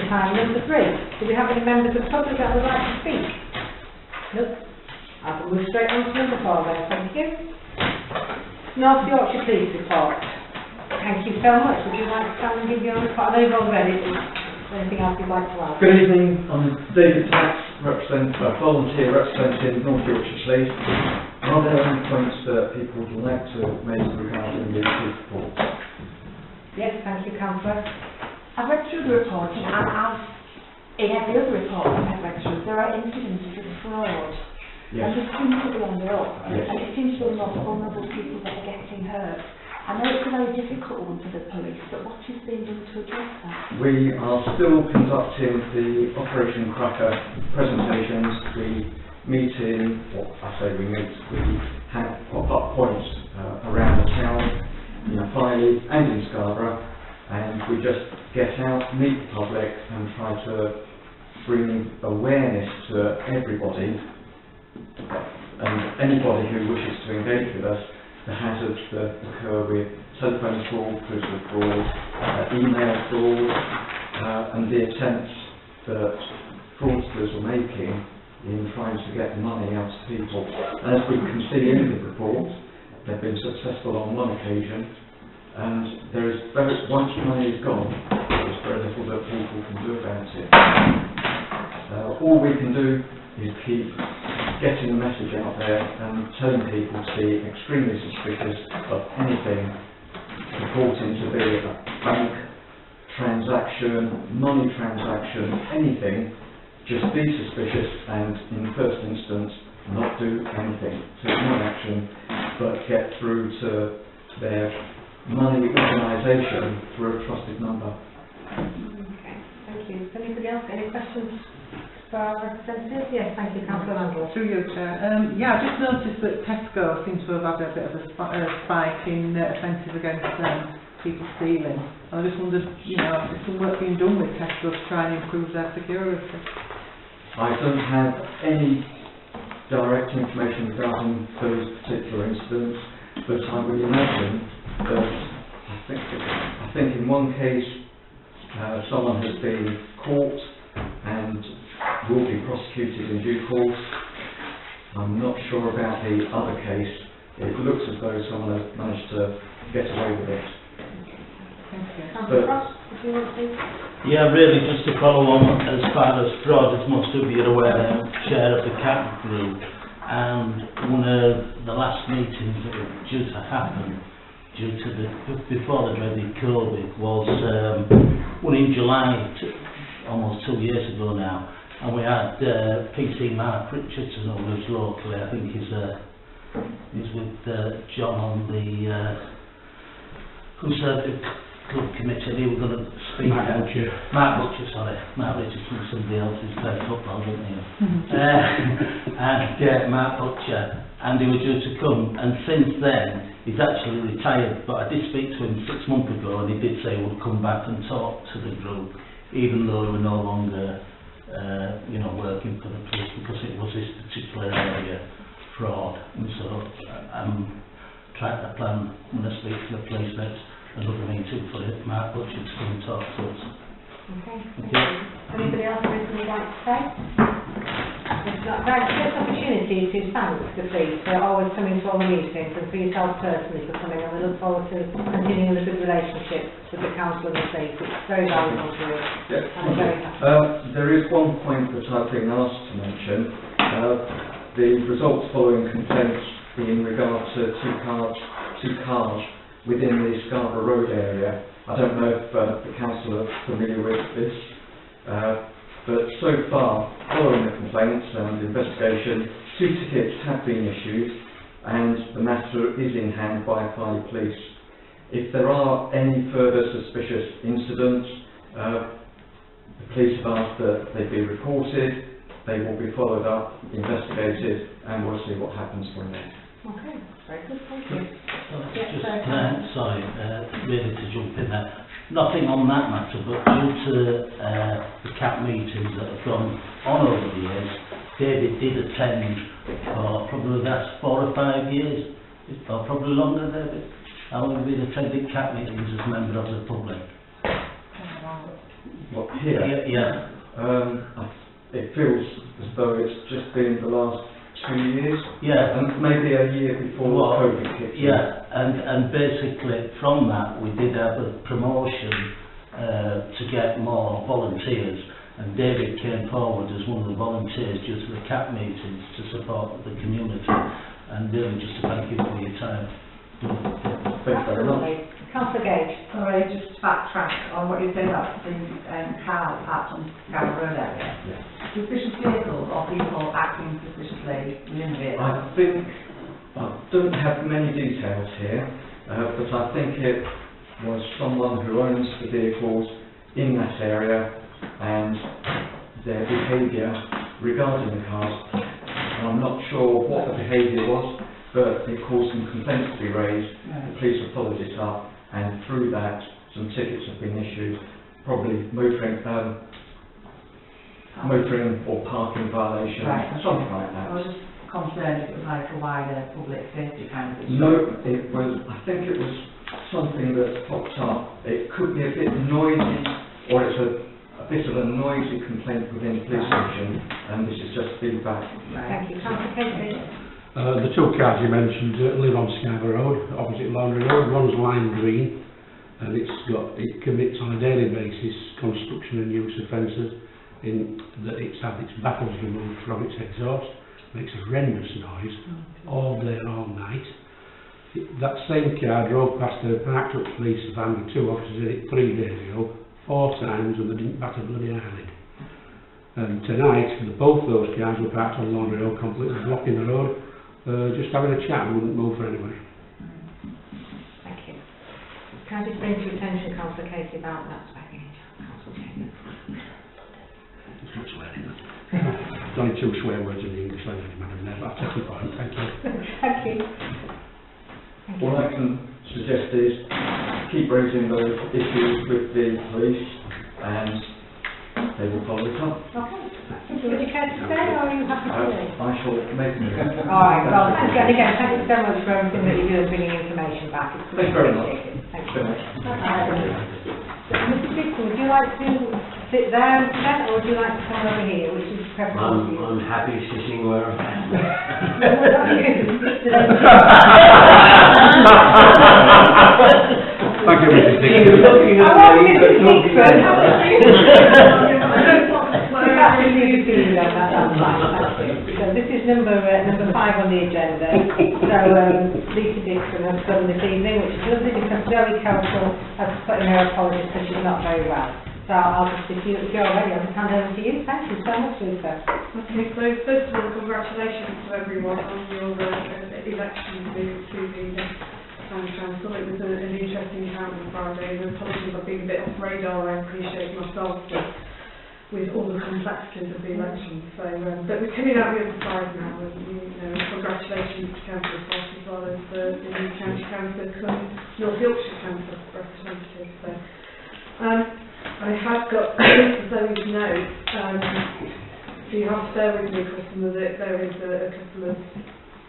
time. Number 3, do we have any members of the public that would like to speak? Nope. I will move straight on to number 4 then, thank you. North Yorkshire Police Report. Thank you so much. Would you like to come and give your report? I know you've already. Anything else you'd like to add? Good evening, I'm David Tax, volunteer representing North Yorkshire Police. Are there any points that people would like to make regarding the police report? Yes, thank you, Councillor. I've read through the report, and as in every other report I've read through, there are incidences of fraud. Yes. And this seems to be on the up, Yes. and it seems to be the most vulnerable people that are getting hurt. I know it's a very difficult one for the police, but what is being done to address that? We are still conducting the Operation Cracker presentations. We meet in, well, we have pop-up points around the town, in Filey and in Scarborough, and we just get out, meet the public and try to bring awareness to everybody and anybody who wishes to engage with us, the hazards that occur with telephone fraud, postal fraud, email fraud, and the attempts that fraudsters are making in trying to get money out of people. As we can see in the report, they've been successful on one occasion, and there is once money is gone, there's very little that people can do about it. All we can do is keep getting the message out there and telling people to be extremely suspicious of anything purporting to be a bank transaction, money transaction, anything. Just be suspicious and in the first instance not do anything, take no action, but get through to their money organisation through a trusted number. Okay, thank you. Anybody else? Any questions for our representatives? Yes, thank you, Councillor Landor. Through you, Chair. Yeah, I just noticed that Tesco seems to have had a bit of a spike in offences against people stealing. I just wondered, you know, if some work being done with Tesco to try and improve their security. I don't have any direct information regarding those particular incidents, but I would imagine that I think in one case someone has been caught and will be prosecuted in due course. I'm not sure about the other case. It looks as though someone has managed to get away with it. Councillor Cross, if you want to. Yeah, really, just to follow on as far as fraud, as most of you are aware, I'm chair of the CAP group, and one of the last meetings that were due to happen, before the dreaded COVID, was one in July, almost 2 years ago now, and we had PC Mark Richardson, who's locally, I think he's with John on the Conservative Club Committee. He was going to speak out. Mark Butcher, somebody else is playing football, isn't he? And Mark Butcher, and he was due to come, and since then he's actually retired, but I did speak to him 6 months ago and he did say he would come back and talk to the group, even though we were no longer working for the police, because it was this particular area, fraud. And so I'm trying to plan, when I speak to the police next, another meeting for Mark Butcher to come and talk to us. Okay, thank you. Anybody else have anything you'd like to say? If not, I'd like to take this opportunity to thank the police for always coming to all the meetings, and for yourself personally for coming, and we look forward to continuing the good relationship with the council and the police. It's very valuable to us. Yeah. I'm very happy. There is one point that I've been asked to mention. The results following complaints in regard to two cars within the Scarborough Road area. I don't know if the council are familiar with this, but so far, following the complaints and investigation, 2 tickets have been issued and the matter is in hand by Filey Police. If there are any further suspicious incidents, the police have asked that they be reported, they will be followed up, investigated, and we'll see what happens from there. Okay, very good, thank you. Really to jump in there, nothing on that matter, but due to the CAP meetings that have gone on over the years, David did attend for probably the last 4 or 5 years, or probably longer, David. How long have you attended CAP meetings as a member of the public? here. Yeah. It feels as though it's just been the last 2 years, Yeah. and maybe a year before Well, COVID kicked in. Yeah, and basically from that we did have a promotion to get more volunteers, and David came forward as one of the volunteers due to the CAP meetings to support the community, and David, just to thank you for your time. Thanks very much. Absolutely. Councillor Gage. Sorry, just to backtrack on what you said about the car parked on Scarrow Road area. Suspicious vehicles or people acting suspiciously within the vehicle? I think, I don't have many details here, but I think it was someone who owns the vehicles in that area and their behaviour regarding the cars. And I'm not sure what the behaviour was, but it caused some complaints to be raised. The police have followed it up, and through that some tickets have been issued, probably motoring or parking violation, Right. something like that. I was just concerned if it was like a wider public safety kind of issue. No, it was, I think it was something that popped up. It could be a bit noisy, or it's a bit of a noisy complaint within the police station, and this is just feedback. Thank you. Councillor Casey. The two cars you mentioned live on Scarborough Road, opposite Laundry Road. One's lime green, and it commits on a daily basis construction and use offences in that it's had its baffles removed from its exhaust, makes a horrendous noise all day and all night. That same car drove past a parked up police van with 2 officers in it 3 days ago, 4 times, and they didn't bat a bloody eyelid. And tonight, both those cars were parked on Laundry Road, completely blocking the road. Just having a chat, wouldn't move for anybody. Thank you. Can I just bring to your attention, Councillor Casey, about that baggage? Councillor Taylor. It's not swearing. There's only 2 swear words in the English language, madam, there, but I'll take your point, thank you. Thank you. All I can suggest is keep raising those issues with the police, and they will follow it up. Okay. Would you care to stay, or are you happy to leave? I shall make a move. All right, well, thank you. And again, thank you so much for everything that you do and bringing information back. It's Thank you very much. appreciated. Thank you. Very much. Mr. Dixon, would you like to sit there and present, or would you like to come over here, which is preferable to you? I'm happy sitting where I am. Thank you, Mrs. Dixon. You're looking at me, but talking So this is number 5 on the agenda. So Lisa Dixon has done this evening, which is lovely because Zoe Council has put in her apologies because she's not very well. So I'll just, if you're ready, I'll just hand over to you. Thank you so much, Lisa. Okay, so first of all, congratulations to everyone on your election to the Town Council. It was an interesting count on Friday, and apologies I've been a bit off radar. I appreciate myself with all the complexities of the election. So, but we're coming out the other side now, and congratulations to Council Foss as well as the new County Council and North Yorkshire Council representatives. So, I have got Zoe's note, so you have to bear with me, customer, that there is a couple of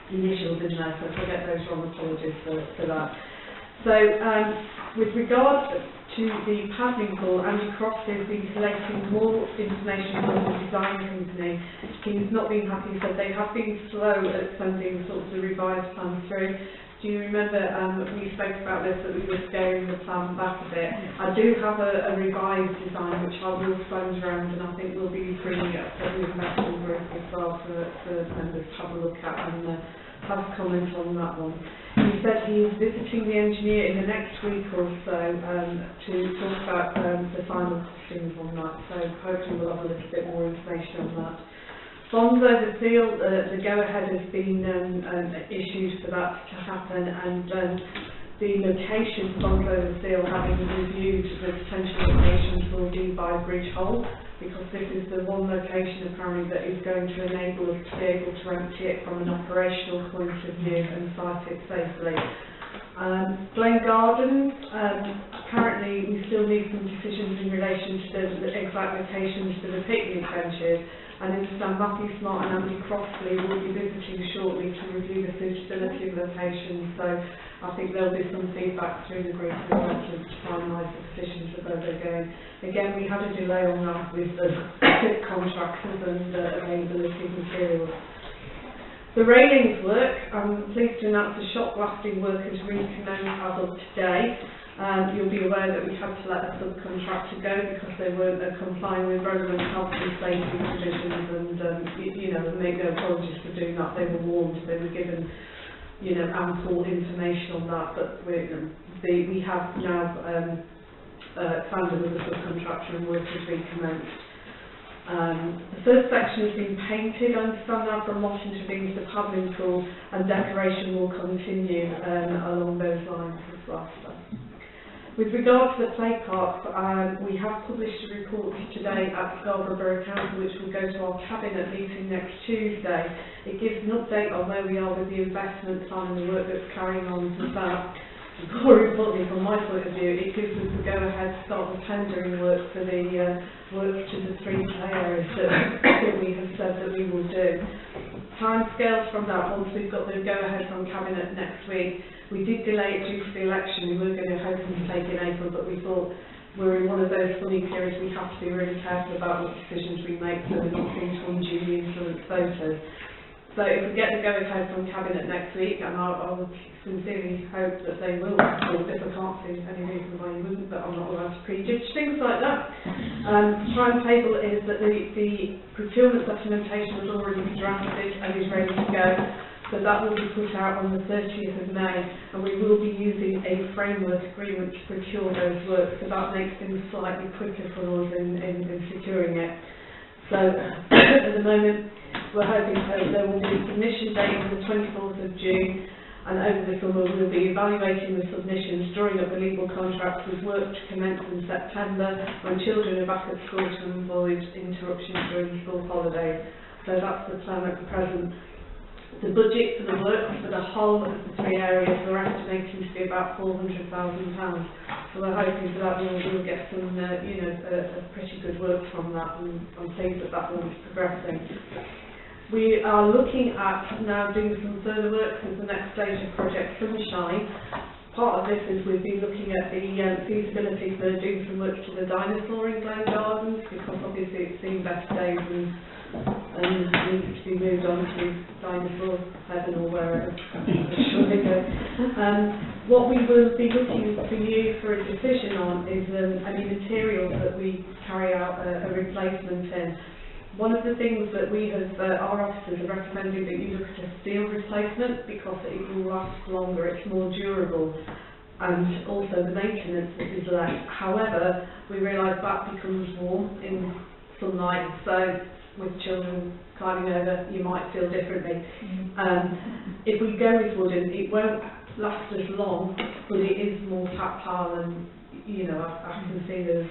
initials in there, so if I get those wrong, apologies for that. So, with regard to the paddling pool, Andy Croft has been collecting more information from the design company. He's not been happy, so they have been slow at sending sort of the revised plan through. Do you remember we spoke about this, that we were scaling the plan back a bit? I do have a revised design which I will send around, and I think we'll be bringing it up to the investment group as well for members to have a look at and have a comment on that one. He said he is visiting the engineer in the next week or so to talk about the final costings on that, so hopefully we'll have a little bit more information on that. Bonzo, the seal, the go-ahead has been issued for that to happen, and the location for Bonzo, the seal, having reviewed the potential locations, will be by Bridge Hole, because this is the one location apparently that is going to enable us to be able to empty it from an operational point of view and site it safely. Glen Gardens, apparently we still need some decisions in relation to the exact locations for the picnic benches. And I understand Matthew Smart and Andy Crossley will be visiting shortly to review the suitability of locations. So I think there'll be some feedback through the group as well to finalise the decisions of where they're going. Again, we had a delay on that with the contractors and availability of materials. The railings work, I'm pleased to announce the shock blasting work has recommenced as of today. You'll be aware that we had to let a subcontractor go because they weren't complying with relevant health and safety provisions, and you know, make no apologies for doing that. They were warned, they were given, you know, ample information on that, but we have now found another subcontractor and work has recommenced. The first section has been painted. I understand that from lot intervenes the paddling pool, and decoration will continue along those lines as well. So. With regard to the play park, we have published a report today at Scarborough Borough Council which will go to our cabinet meeting next Tuesday. It gives an update on where we are with the investment plan and the work that's carrying on with that. More importantly, from my point of view, it gives us the go-ahead to start the tendering work for the work to the 3 play areas that we have said that we will do. Timescales from that, once we've got the go-ahead from Cabinet next week, we did delay it due to the election. We were going to hope to take in April, but we thought we're in one of those funny periods we have to be really careful about what decisions we make so we're not going to unduly influence voters. So if we get the go-ahead from Cabinet next week, and I would sincerely hope that they will, or if I can't see any reason why you wouldn't, but I'm not allowed to prejudge things like that. Timetable is that the procurement documentation has already been drafted and is ready to go. So that will be put out on the 30th of May, and we will be using a framework agreement to procure those works, so that makes things slightly quicker for us in securing it. So at the moment we're hoping there will be a submission date on the 24th of June, and over the summer we'll be evaluating the submissions, drawing up the legal contracts with work to commence in September when children are back at school to avoid interruptions during school holidays. So that's the plan at the present. The budget for the work for the whole of the 3 areas we're estimating to be about £400,000. So we're hoping for that we'll get some, you know, a pretty good work from that, and I'm pleased that that one's progressing. We are looking at now doing some further work as the next stage of Project Sunshine. Part of this is we've been looking at the feasibility for doing some work to the dinosaur in Glen Gardens, because obviously it's seen better days and needs to be moved on to dinosaur heaven or wherever. Sure they go. What we will be looking for you for a decision on is any materials that we carry out a replacement in. One of the things that we have, our officers are recommending that you look at a steel replacement because it will last longer, it's more durable, and also the maintenance is less. However, we realise that becomes warm in sunlight, so with children climbing over, you might feel differently. If we go with wooden, it won't last as long, but it is more tactile, and you know, I can see there's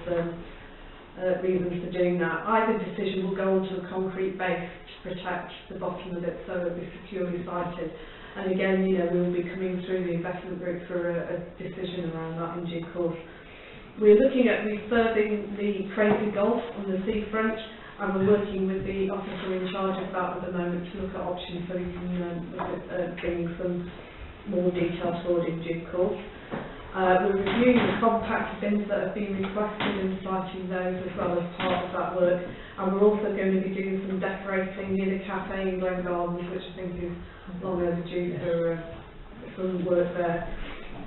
reasons for doing that. Either decision will go onto a concrete base to protect the bottom of it, so it'll be securely sited. And again, you know, we will be coming through the investment group for a decision around that in due course. We're looking at refurbing the Crazy Golf on the seafront, and we're working with the officer in charge of that at the moment to look at options so we can look at bringing some more detail forward in due course. We're reviewing the compact bins that have been requested and citing those as well as part of that work, and we're also going to be doing some decorating near the cafe in Glen Gardens, which I think is long overdue for some work there.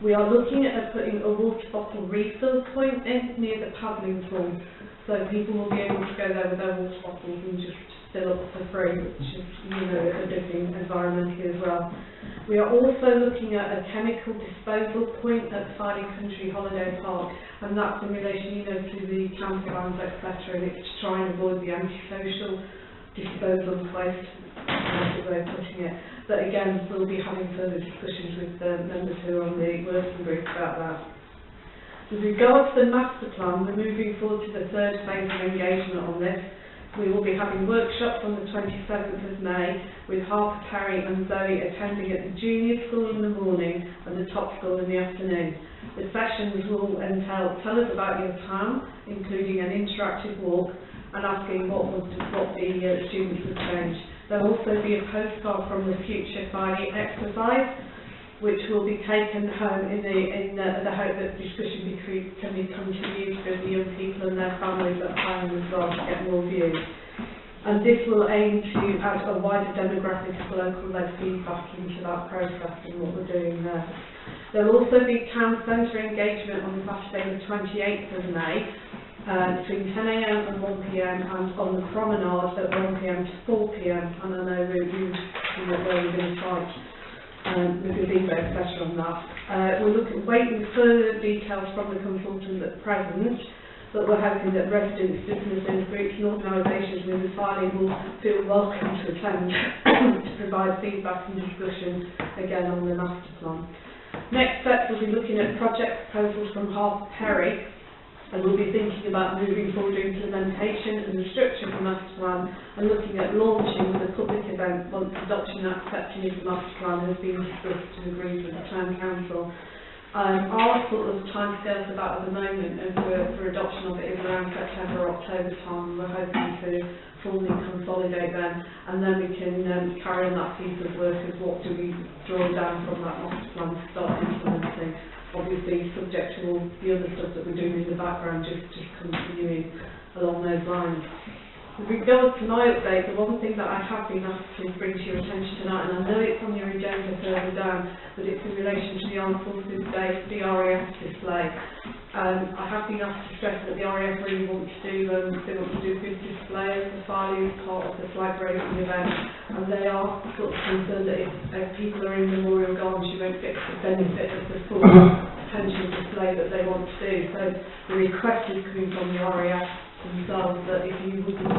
We are looking at putting a water bottle refill point in near the paddling pool, so people will be able to go there with their water bottles and just fill up for free, which is, you know, a good thing environmentally as well. We are also looking at a chemical disposal point at Siding Country Holiday Park, and that's in relation, you know, to the campgrounds, etc., and it's to try and avoid the antisocial disposal of waste, that's the way of putting it. But again, we'll be having further discussions with the members who are on the working group about that. With regard to the master plan, we're moving forward to the 3rd phase of engagement on this. We will be having workshops on the 27th of May with Harper Perry and Zoe attending at the junior school in the morning and the top school in the afternoon. The sessions will entail tell us about your town, including an interactive walk and asking what the students would change. There will also be a postcard from the Future 5 exercise, which will be taken home in the hope that discussion can be continued with the young people and their families at home as well to get more views. And this will aim to add a wider demographic of local-led feedback into that process and what we're doing there. There will also be town centre engagement on Saturday the 28th of May between 10 AM and 1 PM and on the promenade at 1 PM to 4 PM. And I know we're going to try we can be very better on that. We're waiting further details from the consultant at present, but we're hoping that residents, businesses, groups and organisations in the filing will feel welcome to attend to provide feedback and discussion again on the master plan. Next step, we'll be looking at project proposals from Harper Perry, and we'll be thinking about moving forward implementation and the structure of the master plan and looking at launching the public event once adoption and accepting of the master plan has been discussed and agreed with the Town Council. Our sort of timescale for that at the moment and for adoption of it is around September, October time. We're hoping to formally consolidate then, and then we can carry on that piece of work of what do we draw down from that master plan to start implementing. Obviously subject to all the other stuff that we're doing in the background, just continuing along those lines. With regards to my update, the one thing that I have been asked to bring to your attention tonight, and I know it's on your agenda further down, but it's in relation to the Armed Forces Day, the RAF display. I have been asked to stress that the RAF really want to do a good display of the Farley as part of the flag raising event, and they are sort of concerned that if people are in Memorial Gardens, you won't get the benefit of the full potential display that they want to do. So the request is coming from the RAF themselves that if you wouldn't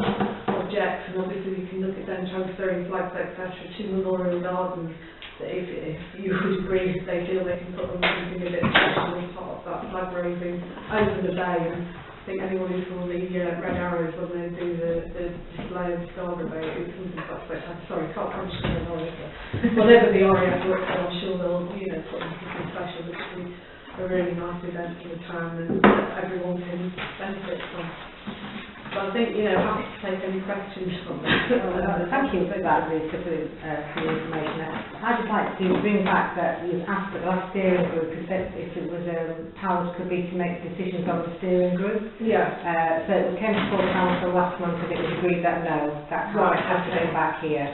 object, and obviously we can look at them transferring flags etc. to Memorial Gardens, that if you would agree, if they feel they can put on something a bit special as part of that flag raising over the bay. And I think anyone who saw the Red Arrows when they do the display of Scarborough Bay, it's something that's like, I'm sorry, can't mention the RAF, whatever the RAF works on, I'm sure they'll put on something special, which will be a really nice event for the town and everyone can benefit from. So I think, happy to take any questions from that. Thank you for that, Ruth, for the information. I'd just like to bring back that you asked at the last steering group if it was powers could be to make decisions on the steering group. Yeah. So it came to full council last month and it was agreed that no, that can't have to go back here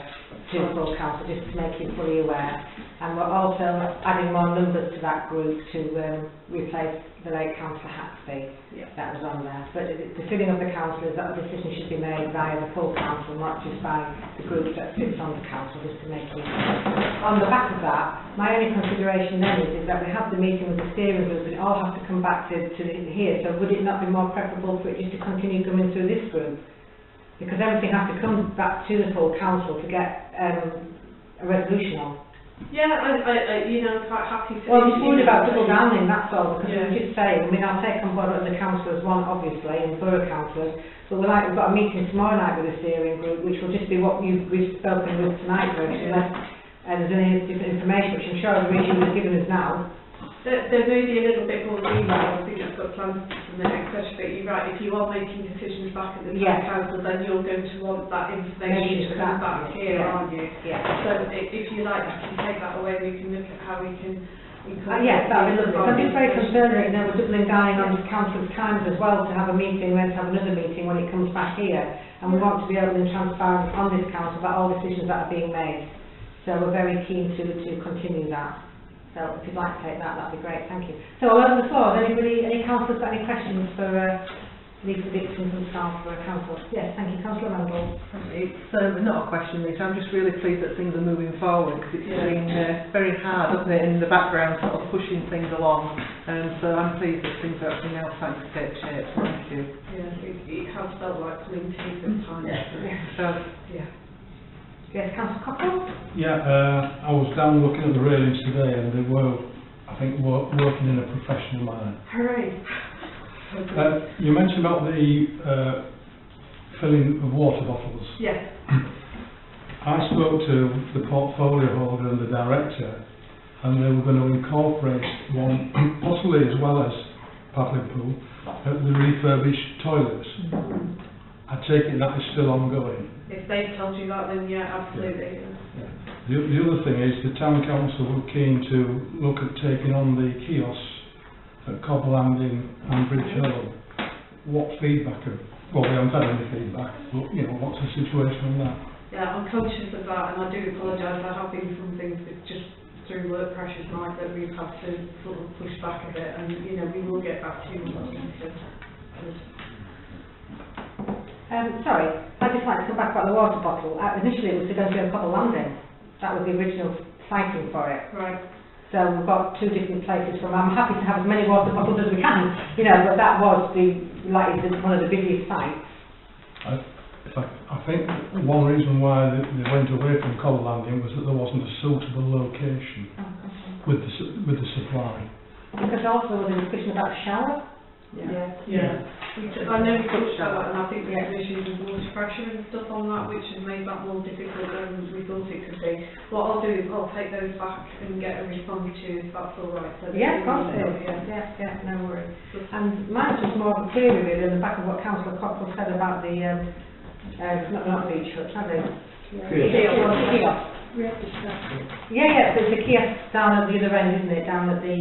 to full council, just to make you fully aware. And we're also adding more numbers to that group to replace the late Councillor Hatsby that was on there. But the feeling of the council is that the decision should be made via the full council, not just by the group that sits on the council, just to make it. On the back of that, my only consideration then is that we have the meeting with the steering group and it all has to come back to here. So would it not be more preferable for it just to continue coming through this group? Because everything has to come back to the full council to get a resolution on. Yeah, I'm quite happy to... Well, I'm just worried about double downing, that's all, because I'm just saying, I'll take on board other councillors, one obviously, and borough councillors, but we've got a meeting tomorrow night with the steering group, which will just be what we've spoken with tonight, virtually, unless there's any different information, which I'm sure Richard has given us now. There may be a little bit more detail, I think I've got plans for the next session, but you're right, if you are making decisions back at the town council, then you're going to want that information to come back here, aren't you? Yeah. So if you like, I can take that away, we can look at how we can... yes, that would be lovely. I'm just very concerned that we're doubling down on council's times as well to have a meeting, we're going to have another meeting when it comes back here, and we want to be open and transparent on this council about all decisions that are being made. So we're very keen to continue that. So if you'd like to take that, that'd be great, thank you. So I'll open the floor. Has any councillors got any questions for Lisa Dixon from staff for a council? Yes, thank you, Councillor Randall. It's not a question, Lisa. I'm just really pleased that things are moving forward because it's been very hard, hasn't it, in the background, sort of pushing things along. So I'm pleased that things are actually now starting to take shape. So thank you. Yeah, it has felt like pulling teeth at times. So, yeah. Yes, Councillor Cockle? Yeah, I was down looking at the railings today and they were, I think, working in a professional manner. Hooray! You mentioned about the filling of water bottles. Yes. I spoke to the portfolio holder and the director, and they were going to incorporate one, possibly as well as paddling pool, the refurbished toilets. I take it that is still ongoing. If they've told you that, then yeah, absolutely. Yeah. The other thing is the town council were keen to look at taking on the kiosks at Cobble Landing and Bridge Hill. What feedback have, well, we haven't had any feedback, but you know, what's the situation on that? Yeah, I'm conscious of that, and I do apologise. There have been some things that just through work pressures, Mike, that we've had to sort of push back a bit, and you know, we will get back to you on that. Sorry, I'd just like to come back about the water bottle. Initially it was to go to a Cobble Landing. That was the original siting for it. Right. So we've got two different places from. I'm happy to have as many water bottles as we can, you know, but that was one of the busiest sites. I think one reason why they went away from Cobble Landing was that there wasn't a suitable location with the supply. Because also there was a discussion about shower. Yeah. I know we touched on that, and I think we had issues with water pressure and stuff on that, which has made that more difficult than we thought it could be. What I'll do is I'll take those back and get a response to you if that's all right. So Yeah, of course it is. Yeah, no worries. And mine's just more of a query really on the back of what Councillor Cockrell said about the not beach huts, have they? Kiosk. We have discussed it. Yeah, there's a kiosk down at the other end, isn't it? Down at the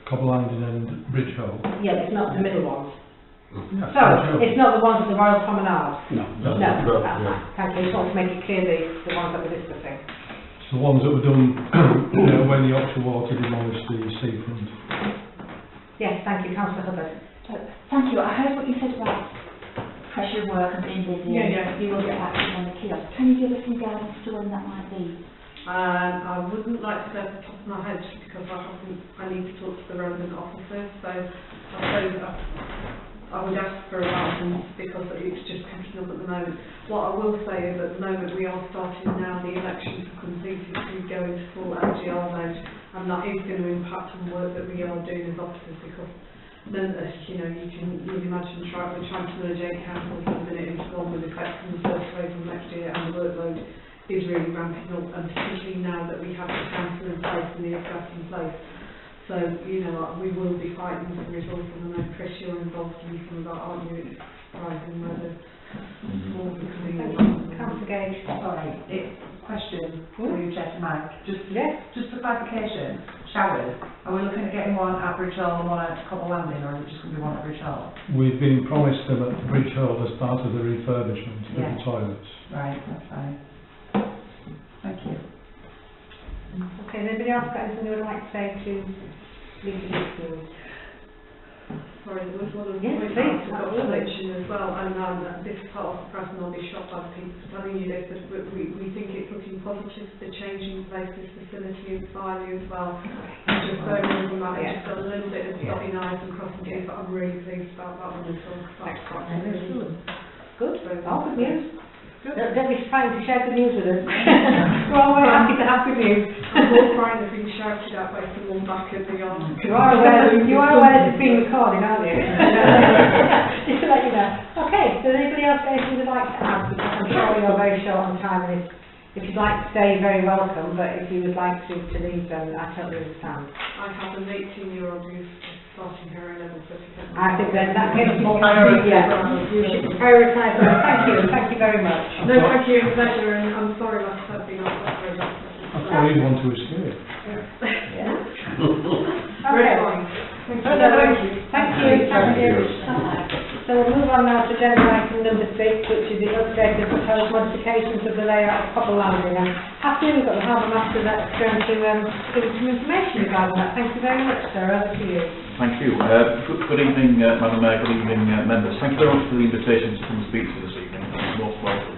Cobble Landing and Bridge Hill. yeah, it's not the middle ones. Yeah, So, it's not the ones at the Royal Promenade? No. No, that's fine. Thank you. Just want to make it clear the ones that we're discussing. It's the ones that were done when the Yorkshire Water demolished the seafront. Yes, thank you, Councillor Hubbard. Thank you. I heard what you said about pressure work and being busy. Yeah. You will get back to you on the kiosk. Can you give us some guidance to when that might be? I wouldn't like to go off the top of my head because I need to talk to the relevant officers, so I suppose I would ask for a guidance because it's just picking up at the moment. What I will say is at the moment we are starting now the elections for completed to go into full LGR mode, and that is going to impact on work that we are doing as officers because then, you know, you'd imagine we're trying to merge 8 councils at the minute into one with effect from the 1st of April next year, and the workload is really ramping up, and particularly now that we have the council in place and the exec in place. So, you know, we will be fighting for resources. I know, Chris, you're involved in some of that, aren't you? It's surprising whether more becoming involved. Councillor Gage. Sorry, question for you, Chair, to Mike. Just for clarification, showers, are we looking at getting one at Bridge Hill and one at Cobble Landing, or is it just going to be one at Bridge Hill? We've been promised them at Bridge Hill as part of the refurbishment of the toilets. Right, that's fine. Thank you. Okay, anybody else got anything they would like to say to leave the Sorry, there was one of the Yes, points please, I forgot to absolutely. mention as well, and this part of the press, and I'll be shocked by the people telling you this, but we think it's looking positive, the changing place this facility in Filey as well. And just going over that, it's just got a little bit of dotting I's and crossing T's, but I'm really pleased about that one as well. Excellent. Good. Oh, good news. Don't be trying to share good news with us. We're always happy to have good news. I'm more crying of being shouted at by someone back at the yard. You are aware that it's being recorded, aren't you? Just to let you know. Okay, does anybody else got anything they'd like to add? Because I'm sure you're very short on time, and if you'd like to stay, you're very welcome, but if you would like to leave, then I totally understand. I have an 18-year-old who's starting her A-level certificate. I think then that gives more you should prioritise that. Thank you very much. No, thank you, pleasure, and I'm sorry like I said, being off that very much. That's why you want to escape. Yeah. Very Okay. fine. Thank you. So we'll move on now to agenda item number 6, which is the update of proposed modifications of the layout of Cobble Landing. And happy we've got the Harbour Master that's going to give us some information regarding that. Thank you very much, sir. Over to you. Thank you. Good evening, Madam Mayor. Good evening, members. Thank you very much for the invitation to come and speak to you this evening. You're most welcome.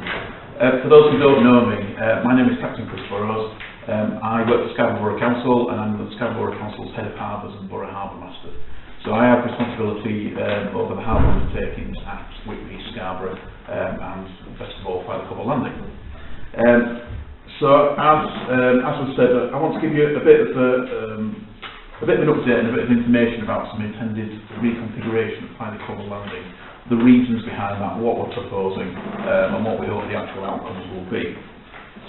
For those who don't know me, my name is Captain Chris Burrows. I work for Scarborough Council, and I'm the Scarborough Council's Head of Harbours and Borough Harbour Master. So I have responsibility over the harbour undertakings at Whitby, Scarborough, and best of all, by the Cobble Landing. So as was said, I want to give you a bit of an update and a bit of information about some intended reconfiguration of the Cobble Landing the reasons behind that, what we're proposing, and what we hope the actual outcomes will be.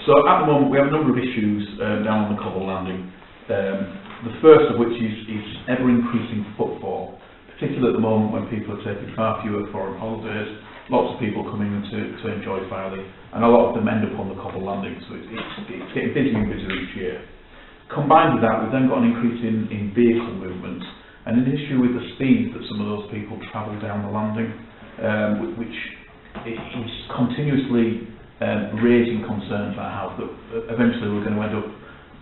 So at the moment we have a number of issues down on the Cobble Landing. The first of which is ever increasing footfall, particularly at the moment when people are taking far fewer foreign holidays. Lots of people coming in to enjoy Filey, and a lot of them end up on the Cobble Landing, so it's getting busier and busier each year. Combined with that, we've then got an increase in vehicle movements, and an issue with the speed that some of those people travel down the landing, which is continuously raising concerns that I have that eventually we're going to end up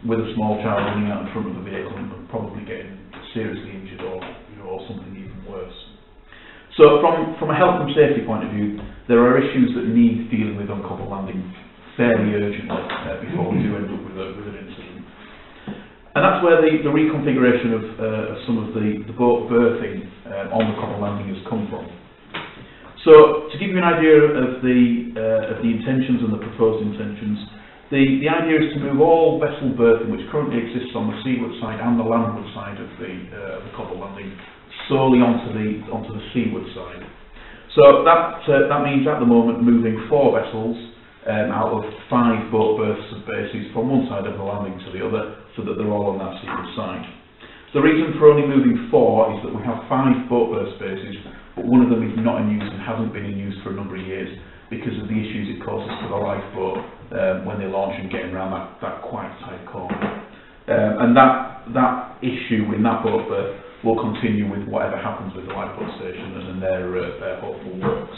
with a small child running out in front of the vehicle and probably getting seriously injured or something even worse. So from a health and safety point of view, there are issues that need dealing with on Cobble Landing fairly urgently before we do end up with an incident. And that's where the reconfiguration of some of the boat berthing on the Cobble Landing has come from. So to give you an idea of the intentions and the proposed intentions, the idea is to move all vessel berthing which currently exists on the seaward side and the landward side of the Cobble Landing solely onto the seaward side. So that means at the moment moving 4 vessels out of 5 boat berths of bases from one side of the landing to the other, so that they're all on that seaward side. The reason for only moving 4 is that we have 5 boat berth spaces, but one of them is not in use and hasn't been in use for a number of years because of the issues it causes to the lifeboat when they launch and getting around that quite tight corner. And that issue in that boat berth will continue with whatever happens with the lifeboat station and their hopeful works.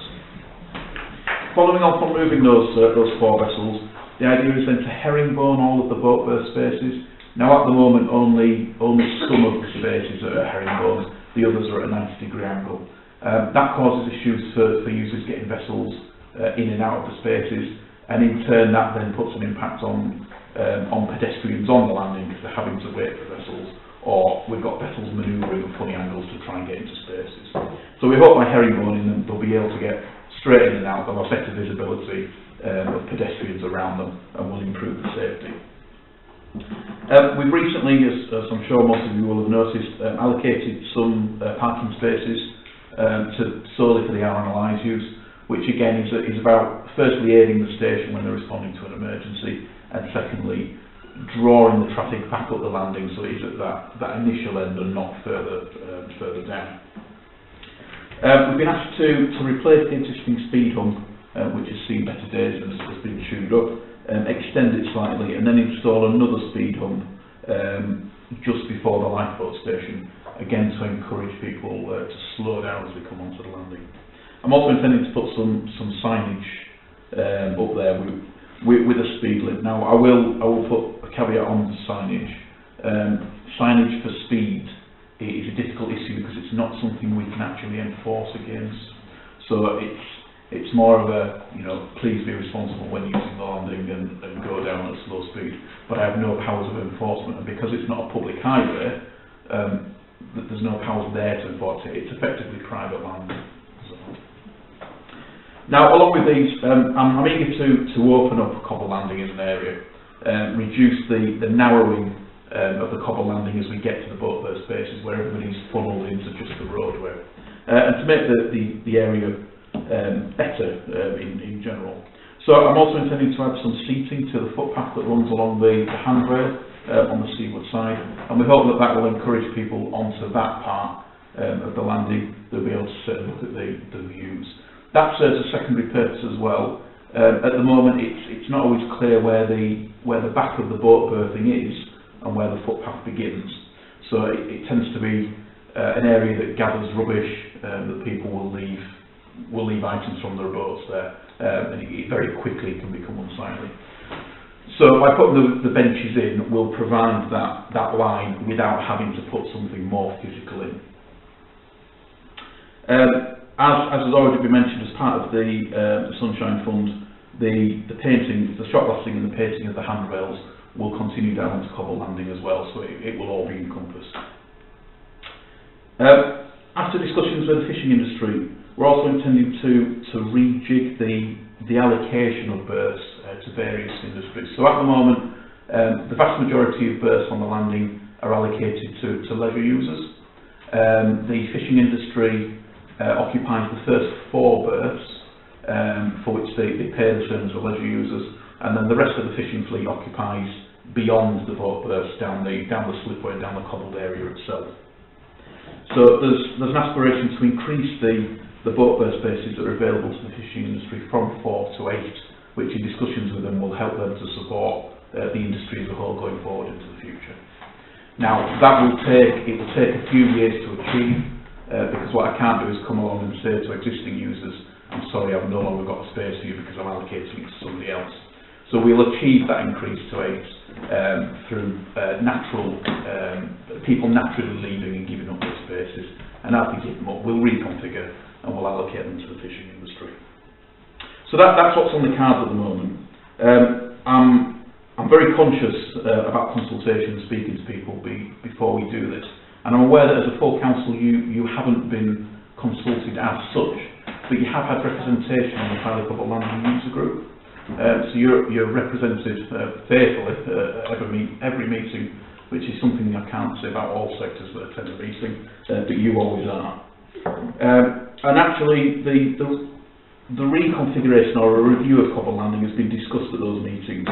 Following on from moving those 4 vessels, the idea is then to herringbone all of the boat berth spaces. Now at the moment only some of the spaces are herringbones, the others are at a 90-degree angle. That causes issues for users getting vessels in and out of the spaces, and in turn that then puts an impact on pedestrians on the landing because they're having to wait for vessels, or we've got vessels manoeuvring at funny angles to try and get into spaces. So we hope by herringboning them they'll be able to get straight in and out, they'll have better visibility of pedestrians around them and will improve the safety. We've recently, as I'm sure most of you will have noticed, allocated some parking spaces solely for the RNLI's use, which again is about firstly aiding the station when they're responding to an emergency, and secondly drawing the traffic back up the landing so it's at that initial end and not further down. We've been asked to replace the existing speed hump, which has seen better days and has been chewed up, extend it slightly and then install another speed hump just before the lifeboat station, again to encourage people to slow down as we come onto the landing. I'm also intending to put some signage up there with a speed limit. Now I will put a caveat on the signage. Signage for speed is a difficult issue because it's not something we can actually enforce against. So it's more of a, please be responsible when using the landing and go down at slow speed. But I have no powers of enforcement, and because it's not a public highway, there's no powers there to enforce it. It's effectively private land. Now, along with these, I'm eager to open up Cobble Landing as an area, reduce the narrowing of the Cobble Landing as we get to the boat berth spaces where everybody's funneled into just the roadway, and to make the area better in general. So I'm also intending to add some seating to the footpath that runs along the handrail on the seaward side, and we hope that will encourage people onto that part of the landing. They'll be able to sit and look at the views. That serves a secondary purpose as well. At the moment it's not always clear where the back of the boat berthing is and where the footpath begins. So it tends to be an area that gathers rubbish that people will leave items from their boats there, and it very quickly can become unsightly. So by putting the benches in, we'll provide that line without having to put something more physical in. As has already been mentioned, as part of the Sunshine Fund, the painting, the shot blasting and the painting of the handrails will continue down to Cobble Landing as well, so it will all be encompassed. After discussions with the fishing industry, we're also intending to rejig the allocation of berths to various industries. So at the moment, the vast majority of berths on the landing are allocated to leisure users. The fishing industry occupies the first 4 berths, for which they pay the same as the leisure users, and then the rest of the fishing fleet occupies beyond the boat berths, down the slipway, down the cobbled area itself. So there's an aspiration to increase the boat berth spaces that are available to the fishing industry from 4 to 8, which in discussions with them will help them to support the industry as a whole going forward into the future. Now, it will take a few years to achieve, because what I can't do is come along and say to existing users, I'm sorry, I've no longer got a space for you because I'm allocating it to somebody else. So we'll achieve that increase to 8 through people naturally leaving and giving up those spaces. And as we give them up, we'll reconfigure and we'll allocate them to the fishing industry. So that's what's on the cards at the moment. I'm very conscious about consultation and speaking to people before we do this. And I'm aware that as a full council you haven't been consulted as such, but you have had representation on the Filey Cobble Landing User Group. So you're represented faithfully at every meeting, which is something I can't say about all sectors that attend the meeting, but you always are. And actually the reconfiguration or a review of Cobble Landing has been discussed at those meetings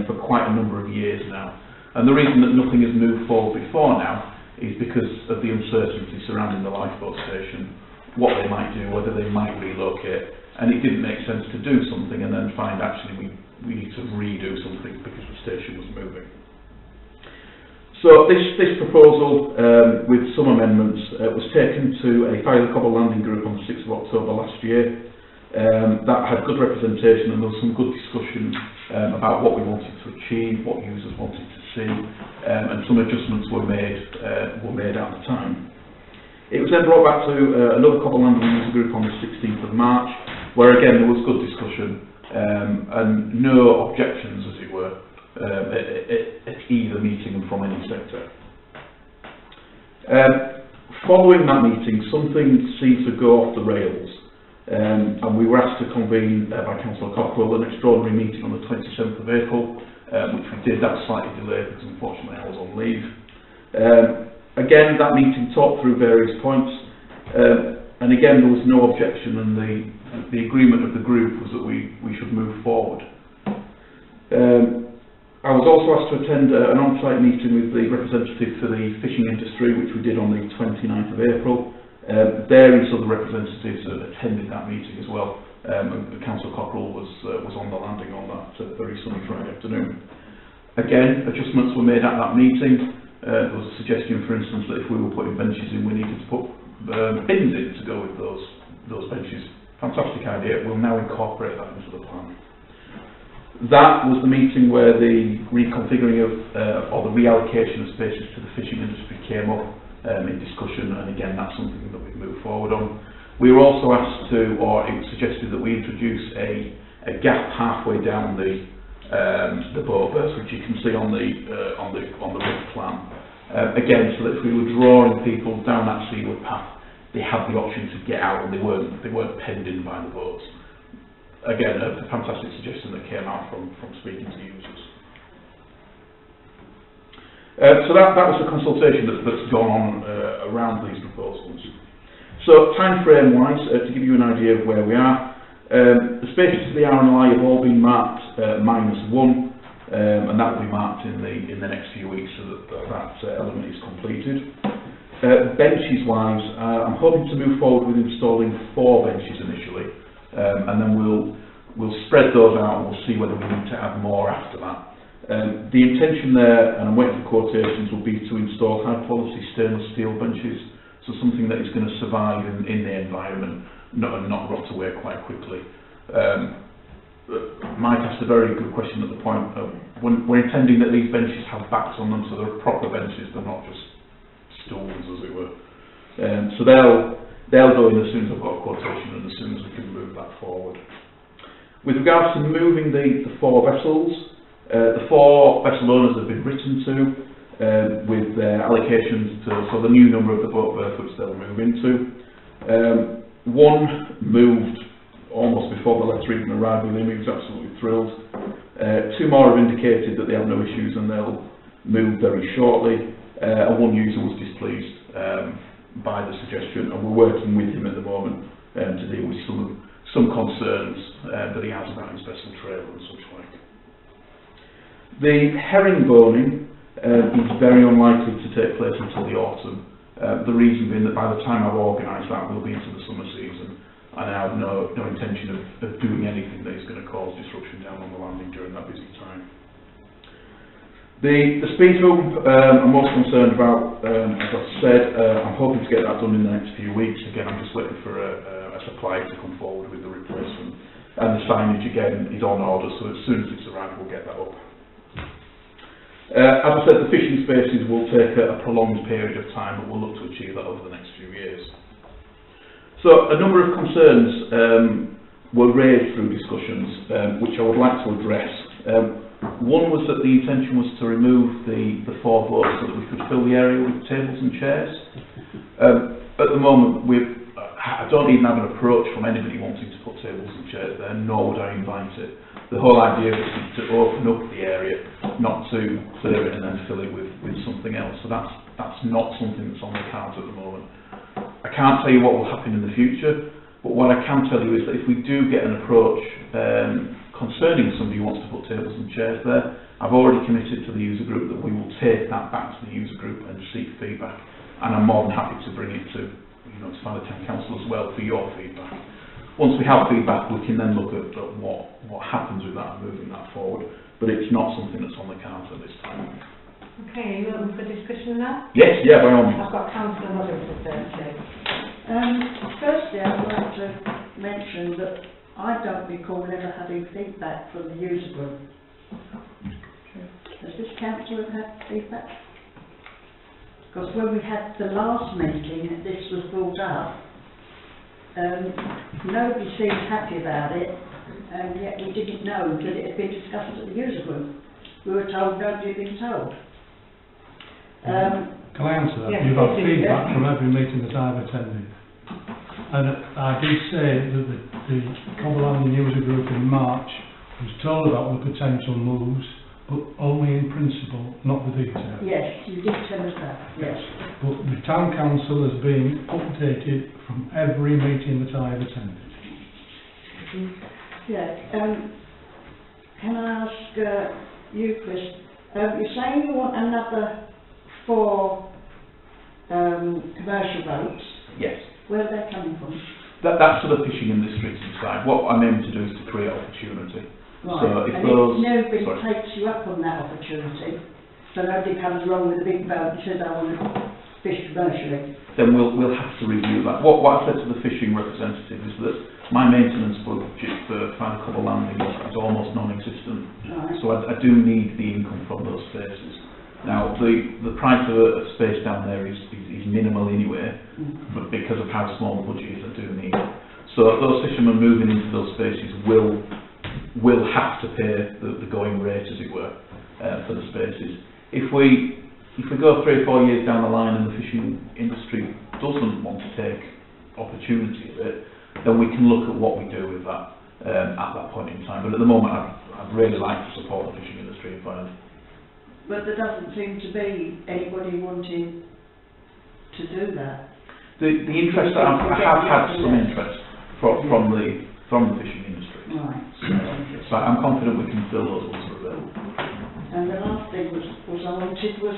for quite a number of years now. And the reason that nothing has moved forward before now is because of the uncertainty surrounding the lifeboat station, what they might do, whether they might relocate, and it didn't make sense to do something and then find actually we need to redo something because the station was moving. So this proposal, with some amendments, was taken to a Filey Cobble Landing Group on the 6th of October last year. That had good representation and there was some good discussion about what we wanted to achieve, what users wanted to see, and some adjustments were made at the time. It was then brought back to another Cobble Landing User Group on the 16th of March, where again there was good discussion and no objections, as it were, at either meeting and from any sector. Following that meeting, something seemed to go off the rails. And we were asked to convene by Councillor Cockrell an extraordinary meeting on the 27th of April, which we did. That was slightly delayed because unfortunately I was on leave. Again, that meeting talked through various points, and again there was no objection, and the agreement of the group was that we should move forward. I was also asked to attend an on-site meeting with the representative for the fishing industry, which we did on the 29th of April. Various other representatives attended that meeting as well, and Councillor Cockrell was on the landing on that very sunny Friday afternoon. Again, adjustments were made at that meeting. There was a suggestion, for instance, that if we were putting benches in, we needed to put bins in to go with those benches. Fantastic idea. We'll now incorporate that into the plan. That was the meeting where the reconfiguring of or the reallocation of spaces to the fishing industry came up in discussion, and again that's something that we've moved forward on. We were also asked to, or it was suggested that we introduce a gap halfway down the boat berths, which you can see on the rough plan. Again, so that if we were drawing people down that seaward path, they had the option to get out and they weren't penned in by the boats. Again, a fantastic suggestion that came out from speaking to users. So that was the consultation that's gone on around these proposals. So time frame wise, to give you an idea of where we are, the spaces to the RNLI have all been marked -1, and that will be marked in the next few weeks so that element is completed. Benches wise, I'm hoping to move forward with installing 4 benches initially, and then we'll spread those out and we'll see whether we need to add more after that. The intention there, and I'm waiting for quotations, will be to install high quality stainless steel benches, so something that is going to survive in the environment, not rot away quite quickly. Mike asked a very good question at the point of we're intending that these benches have backs on them, so they're proper benches, they're not just stools, as it were. So they'll go in as soon as I've got a quotation and as soon as we can move that forward. With regards to moving the 4 vessels, the 4 vessel owners have been written to with their allocations so the new number of the boat berth which they'll move into. 1 moved almost before the letter even arrived with him. He was absolutely thrilled. 2 more have indicated that they have no issues and they'll move very shortly. And 1 user was displeased by the suggestion, and we're working with him at the moment to deal with some concerns that he has about his vessel trailer and such like. The herring boning is very unlikely to take place until the autumn. The reason being that by the time I've organised that, we'll be into the summer season, and I have no intention of doing anything that is going to cause disruption down on the landing during that busy time. The speed hump I'm most concerned about, as I've said, I'm hoping to get that done in the next few weeks. Again, I'm just waiting for a supplier to come forward with the replacement. And the signage again is on order, so as soon as it's arrived we'll get that up. As I said, the fishing spaces will take a prolonged period of time, but we'll look to achieve that over the next few years. So a number of concerns were raised through discussions, which I would like to address. One was that the intention was to remove the 4 boats so that we could fill the area with tables and chairs. At the moment, I don't even have an approach from anybody wanting to put tables and chairs there, nor would I invite it. The whole idea is to open up the area, not to clear it and then fill it with something else. So that's not something that's on the cards at the moment. I can't tell you what will happen in the future, but what I can tell you is that if we do get an approach concerning somebody who wants to put tables and chairs there, I've already committed to the user group that we will take that back to the user group and seek feedback, and I'm more than happy to bring it to Spanner Town Council as well for your feedback. Once we have feedback, we can then look at what happens with that and moving that forward, but it's not something that's on the cards at this time. Okay, are you open for discussion now? Yes, yeah, by all means. I've got Councillor Mullins for 30. Firstly, I'd like to mention that I don't recall ever having feedback from the user group. Has this council had feedback? Because when we had the last meeting and this was brought up, nobody seemed happy about it, and yet we didn't know that it had been discussed at the user group. We were told nobody had been told. Can I answer that? Yes, You've had please, feedback from every meeting that I've attended. And I did say that the Cobble Landing user group in March was told about the potential moves, but only in principle, not the detail. Yes, you did tell us that, yes. But the town council has been updated from every meeting that I have attended. Yeah, can I ask you, Chris, you're saying you want another 4 commercial boats. Yes. Where are they coming from? That's for the fishing industry to decide. What I'm aiming to do is to create opportunity. Right, So if and those, if nobody sorry. takes you up on that opportunity, so nobody comes along with a big boat and says, I want to fish commercially. Then we'll have to review that. What I said to the fishing representative is that my maintenance budget for Final Cobble Landing is almost non-existent. Right. So I do need the income from those spaces. Now the price of a space down there is minimal anyway, but because of how small the budget is, I do need it. So those fishermen moving into those spaces will have to pay the going rate, as it were, for the spaces. If we go 3 or 4 years down the line and the fishing industry doesn't want to take opportunity of it, then we can look at what we do with that at that point in time. But at the moment, I'd really like to support the fishing industry in Ireland. But there doesn't seem to be anybody wanting to do that. The interest, I have had some interest from the fishing industry. Right. So I'm confident we can fill those ones that are available. And the last thing was I wanted was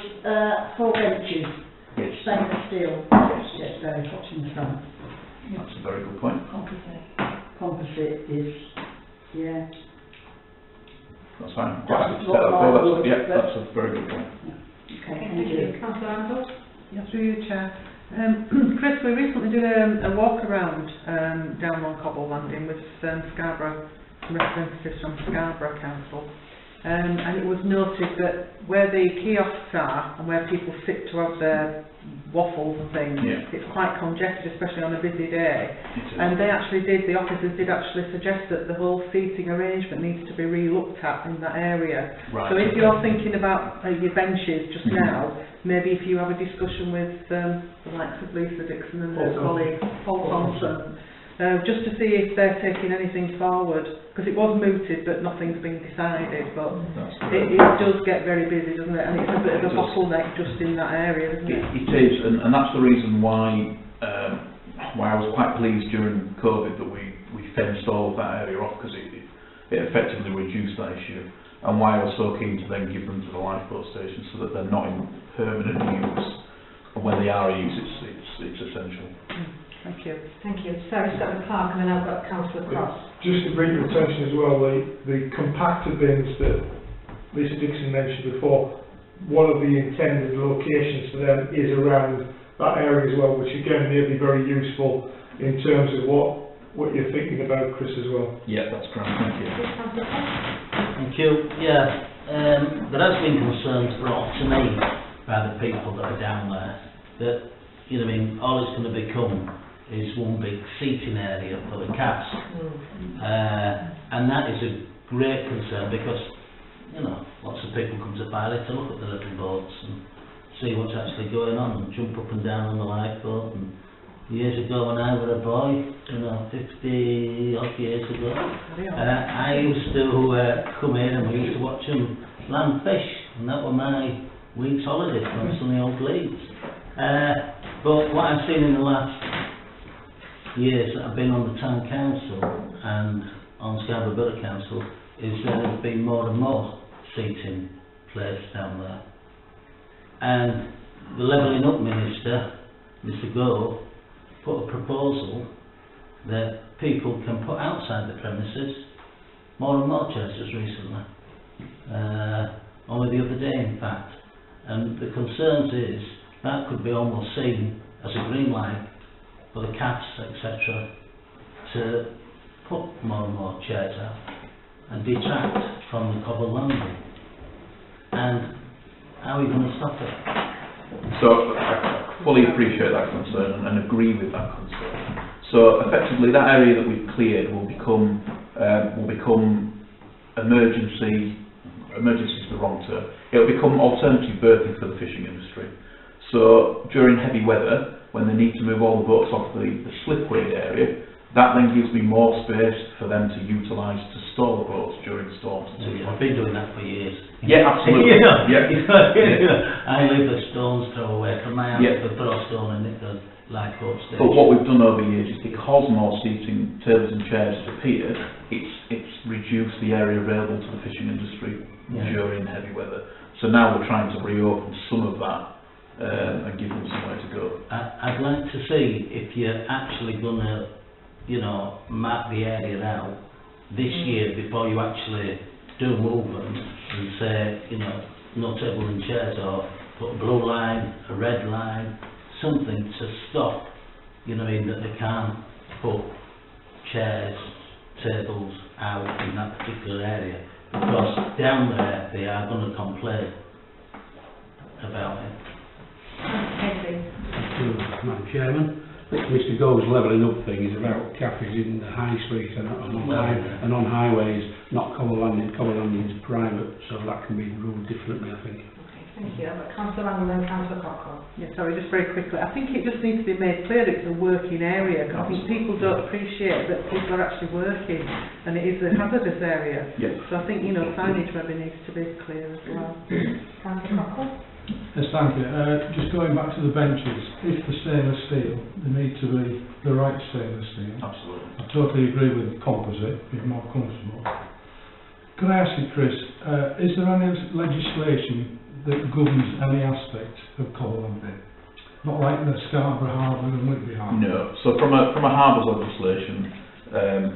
4 benches, Yes. stainless steel. Yes, very hot in the sun. That's a very good point. Composite is, yeah. That's fine. Quite happy to set that forward. That's a very good point. Okay, Thank you. Councillor Andrews? Yes, through you, Chair. Chris, we recently did a walk around down on Cobble Landing with Scarborough representatives from Scarborough Council, and it was noted that where the kiosks are and where people sit to have their waffles and things, it's quite congested, especially on a busy day. And the officers did actually suggest that the whole seating arrangement needs to be re-looked at in that area. Right. So if you're thinking about your benches just now, maybe if you have a discussion with the likes of Lisa Dixon and her colleague Paul Thompson, just to see if they're taking anything forward, because it was mooted but nothing's been decided, but That's it does get very busy, doesn't it, and it's a bit of a bottleneck just in that area, isn't it? It is, and that's the reason why I was quite pleased during COVID that we fenced all of that area off, because it effectively reduced that issue, and why I was so keen to then give them to the lifeboat station so that they're not in permanent use, and when they are in use it's essential. Thank you. Thank you. Sarah Scotland Clark, and then I've got Councillor Cross. Just to bring your attention as well, the compactor bins that Lisa Dixon mentioned before, one of the intended locations for them is around that area as well, which again may be very useful in terms of what you're thinking about, Chris, as well. Yeah, that's correct. Thank you. Thank you. Yeah, there has been concerns brought to me by the people that are down there that, you know, I mean, all it's going to become is one big seating area for the cabs, and that is a great concern because, you know, lots of people come to Filey to look at the little boats and see what's actually going on and jump up and down on the lifeboat. And years ago when I was a boy, you know, 50 odd years ago, I used to come in and we used to watch them land fish, and that was my week's holiday from sunny old Leeds. But what I've seen in the last years that I've been on the town council and on Scarborough Borough Council is there's been more and more seating placed down there. And the Levelling Up Minister, Mr Gove, put a proposal that people can put outside the premises more and more chairs just recently. Only the other day in fact. And the concerns is that could be almost seen as a green light for the cabs, etc., to put more and more chairs out and detract from the cobble landing. And how are we going to stop it? So I fully appreciate that concern and agree with that concern. So effectively that area that we've cleared will become emergency is the wrong term. It will become alternative berthing for the fishing industry. So during heavy weather, when they need to move all the boats off the slipway area, that then gives me more space for them to utilise to store the boats during storms. I've been doing that for years. Yeah, absolutely. I live a stone's throw away from my house, but throw a stone and it goes lifeboat station. But what we've done over the years is because more seating, tables and chairs has appeared, it's reduced the area available to the fishing industry during heavy weather. So now we're trying to reopen some of that and give them somewhere to go. I'd like to see if you're actually going to, you know, map the area out this year before you actually do move them and say, you know, no table and chairs, or put a blue line, a red line, something to stop, you know, in that they can't put chairs, tables out in that particular area, because down there they are going to complain about it. Madam Chairman, Mr Gove's levelling up thing is about cafes in the high street and on highways, not cobble landing. Cobble landing is private, so that can be ruled differently, I think. Thank you. I've got Councillor Randall and Councillor Cockrell. Yeah, sorry, just very quickly. I think it just needs to be made clear that it's a working area, because I think people don't appreciate that people are actually working, and it is a hazardous area. Yes. So I think, you know, signage maybe needs to be clear as well. Councillor Cockrell? Yes, thank you. Just going back to the benches, if the stainless steel, they need to be the right stainless steel. Absolutely. I totally agree with composite, be more comfortable. Can I ask you, Chris, is there any legislation that governs any aspect of cobble landing? Not like the Scarborough Harbour and Whitby Harbour? No. So from a harbours legislation,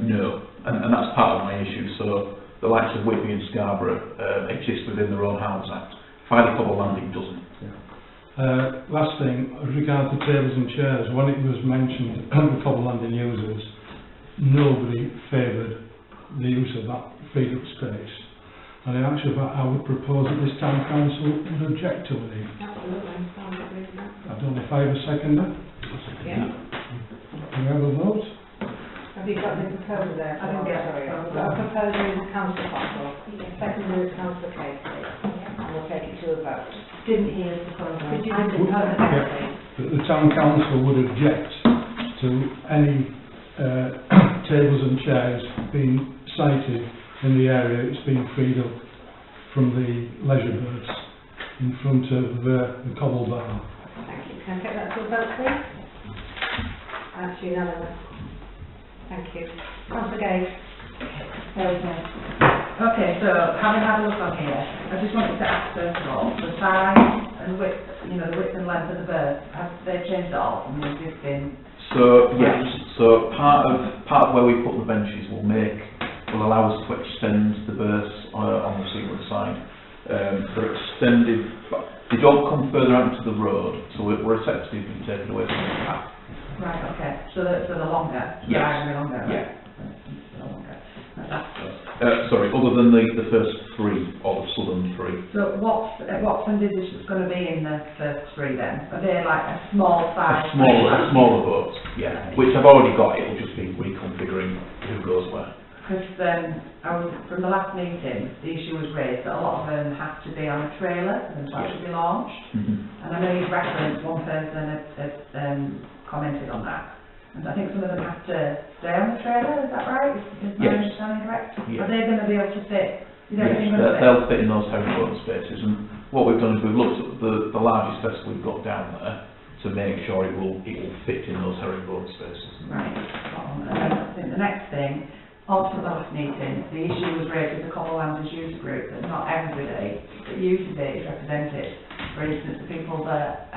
no. And that's part of my issue. So the likes of Whitby and Scarborough exist within their own Harbours Act. Filey Cobble Landing doesn't. Last thing, with regard to tables and chairs, when it was mentioned the cobble landing users, nobody favoured the use of that freed up space. And in actual fact, I would propose that this town council would object to it. Absolutely. I don't know if I have a seconder. Yeah. Do we have a vote? Have you got the proposal there? I didn't get it. I've got a proposal in Councillor Cockrell. Second is Councillor Casey. And we'll take it to a vote. Didn't hear the proposal. Could you just propose again, please? That the town council would object to any tables and chairs being sited in the area that's been freed up from the leisure birds in front of the cobble barn. Thank you. Can I take that to a vote, please? That's unanimous. Thank you. Councillor Gage. Okay, so having had a look on here, I just wanted to ask first of all, the size and width, you know, the width and length of the berth, have they changed at all from the existing? So yes, so part of where we put the benches will allow us to extend the berths on the Seawood side. They're extended, they don't come further out into the road, so we're effectively being taken away from the path. Right, okay, so they're longer? Yes. They're longer, right? Yeah. They're longer. That's good. Sorry, other than the first three, or the southern three. So what's envisaged going to be in the first three then? Are they like a small size? A smaller boat, yeah, which I've already got, it'll just be reconfiguring who goes where. Because from the last meeting, the issue was raised that a lot of them have to be on a trailer and to actually be launched. And I know you've referenced one person had commented on that. And I think some of them have to stay on the trailer, is that right? Is my understanding correct? Yeah. Are they going to be able to fit? Is everything Yes, going to fit? they'll fit in those herringbone spaces, and what we've done is we've looked at the largest vessel we've got down there to make sure it will fit in those herringbone spaces. Right. And then I think the next thing, also the last meeting, the issue was raised with the Cobblelanders user group that not everybody that uses it is represented. For instance, the people that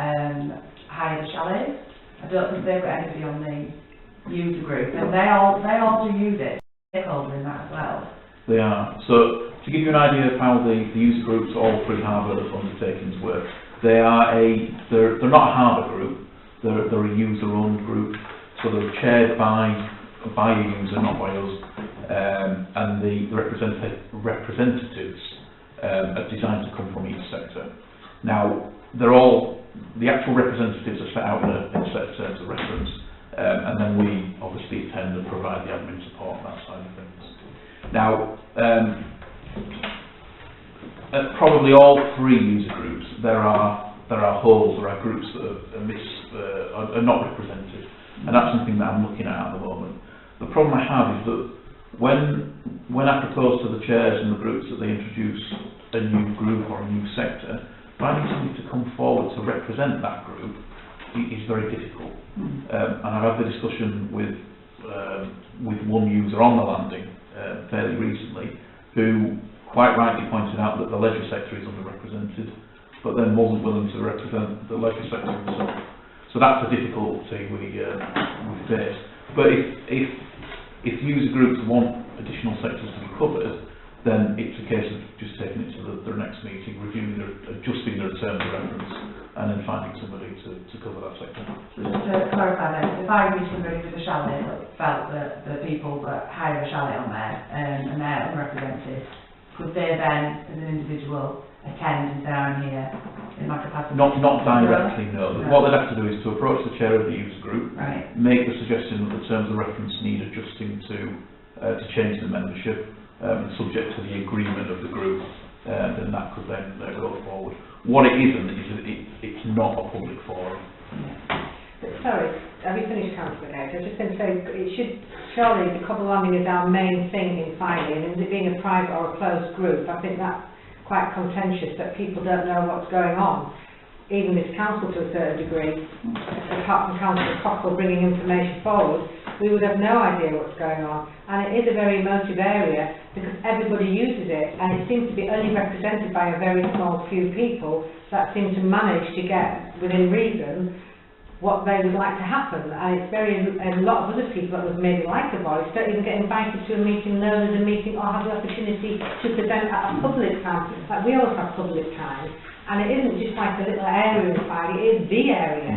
hire the chalets, I don't think they've got anybody on the user group, and they all do use it. Stakeholder in that as well. They are. So to give you an idea of how the user groups, all three harbour undertakings work, they're not a harbour group. They're a user-owned group. So they're chaired by a user, not by us, and the representatives are designed to come from each sector. Now the actual representatives are set out in a set of terms of reference, and then we obviously attend and provide the admin support on that side of things. Now, at probably all three user groups, there are holes, there are groups that are not represented, and that's something that I'm looking at the moment. The problem I have is that when I propose to the chairs and the groups that they introduce a new group or a new sector, finding somebody to come forward to represent that group is very difficult. And I've had the discussion with one user on the landing fairly recently, who quite rightly pointed out that the leisure sector is underrepresented, but then wasn't willing to represent the leisure sector himself. So that's a difficulty we face. But if user groups want additional sectors to be covered, then it's a case of just taking it to the next meeting, reviewing adjusting their terms of reference, and then finding somebody to cover that sector. So just to clarify then, if I knew somebody with a chalet that felt that the people that hire a chalet on there and they're unrepresented, could they then, as an individual, attend down here in my capacity? Not directly, no. What they'd have to do is to approach the chair of the user group, right, make the suggestion that the terms of reference need adjusting to change the membership, subject to the agreement of the group, then that could then go forward. What it isn't is it's not a public forum. Sorry, have you finished, Councillor Gage? I was just going to say, it should, surely the Cobble Landing is our main thing in filing, and it being a private or a closed group, I think that's quite contentious that people don't know what's going on. Even this council to a certain degree, apart from Councillor Cockle bringing information forward, we would have no idea what's going on. And it is a very emotive area because everybody uses it, and it seems to be only represented by a very small few people that seem to manage to get, within reason, what they would like to happen. And it's a lot of other people that would maybe like a voice don't even get invited to a meeting, know there's a meeting, or have the opportunity to present at a public time. Like we always have public time. And it isn't just like a little area inside, it is the area.